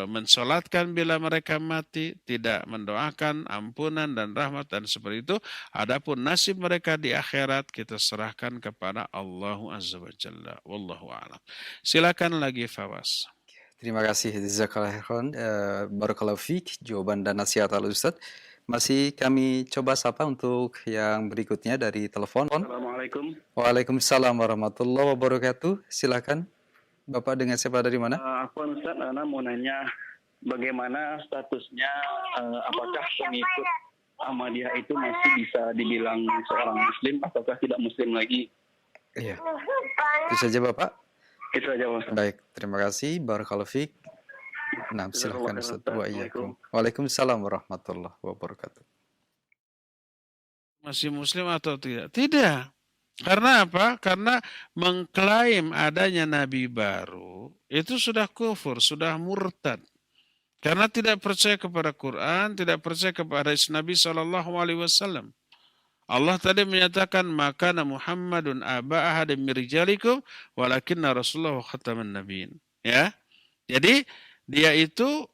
mensolatkan bila mereka mati, tidak mendoakan ampunan dan rahmat dan seperti itu, adapun nasib mereka di akhirat kita serahkan kepada Allah Azza wa Jalla. Wallahu a'lam. Silakan lagi Fawaz. Terima kasih jazakallahu khairan, barakallahu fiik jawaban dan nasihat Al-Ustaz. Masih kami coba sapa untuk yang berikutnya dari telepon. Assalamualaikum. Waalaikumsalam warahmatullahi wabarakatuh. Silakan. Bapak dengan siapa dari mana? Aku Ustaz, Ana mau nanya bagaimana statusnya, apakah pengikut Ahmadiyah itu masih bisa dibilang seorang muslim ataukah tidak muslim lagi? Iya. Itu saja Bapak. Itu aja Ustaz. Baik, terima kasih. Barakallahu fiik. Nah, silakan Ustaz. Wa iyyakum. Assalamualaikum. Waalaikumsalam warahmatullahi wabarakatuh. Masih muslim atau tidak? Tidak. Karena apa? Karena mengklaim adanya nabi baru itu sudah kufur, sudah murtad. Karena tidak percaya kepada Quran, tidak percaya kepada Nabi SAW. Allah tadi menyatakan makana Muhammadun aba ahadin min rijalikum walakinna Rasulullah khataman nabiyyin. Ya. Jadi dia itu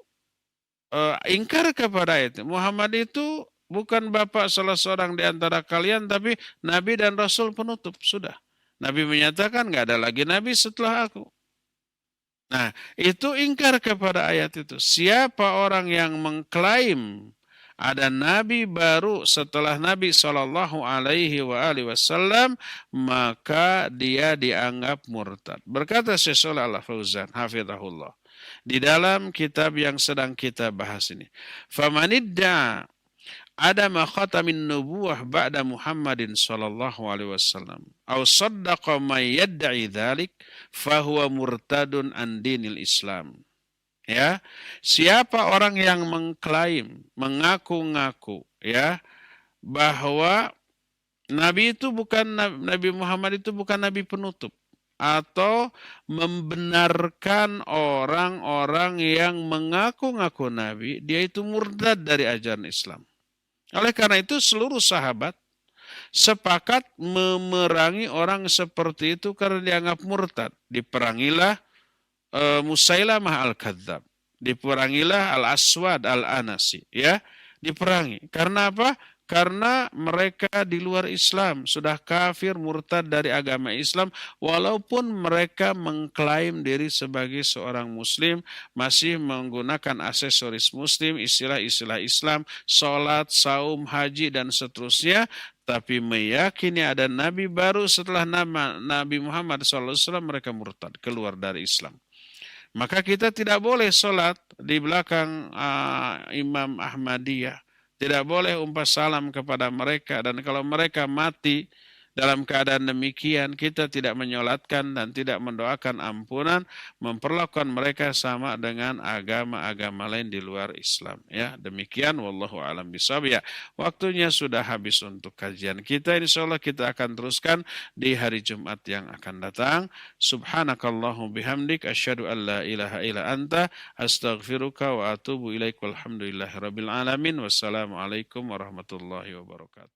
ingkar kepada itu. Muhammad itu bukan bapak salah seorang di antara kalian, tapi nabi dan rasul penutup. Sudah. Nabi menyatakan nggak ada lagi nabi setelah aku. Nah, itu ingkar kepada ayat itu. Siapa orang yang mengklaim ada nabi baru setelah Nabi SAW, maka dia dianggap murtad. Berkata Syekh Shalih Al-Fauzan, hafizahullah, di dalam kitab yang sedang kita bahas ini, famanidda ada khatamin nubuwah ba'da Muhammadin sallallahu alaihi wasallam aw saddaqa may yad'i dzalik fahuwa murtadun an dinil Islam. Ya, siapa orang yang mengklaim, mengaku-ngaku ya bahwa Nabi Muhammad itu bukan nabi penutup, atau membenarkan orang-orang yang mengaku-ngaku nabi, dia itu murtad dari ajaran Islam. Oleh karena itu seluruh sahabat sepakat memerangi orang seperti itu karena dianggap murtad. Diperangilah Musailamah al-Kadzab, diperangilah Al-Aswad al-Anasi, ya, diperangi. Karena apa? Karena mereka di luar Islam, sudah kafir, murtad dari agama Islam, walaupun mereka mengklaim diri sebagai seorang muslim, masih menggunakan aksesoris muslim, istilah-istilah Islam, sholat, saum, haji, dan seterusnya, tapi meyakini ada nabi baru setelah Nabi Muhammad SAW, mereka murtad, keluar dari Islam. Maka kita tidak boleh sholat di belakang Imam Ahmadiyah. Tidak boleh umpah salam kepada mereka. Dan kalau mereka mati dalam keadaan demikian, kita tidak menyolatkan dan tidak mendoakan ampunan, memperlakukan mereka sama dengan agama-agama lain di luar Islam. Ya, demikian wallahu a'lam bishawab. Ya, waktunya sudah habis untuk kajian kita. Insyaallah kita akan teruskan di hari Jumat yang akan datang. Subhanakallahumma bihamdik asyhadu an la ilaha illa anta astaghfiruka wa atubu ilaik. Walhamdulillahirabbil alamin. Wassalamualaikum warahmatullahi wabarakatuh.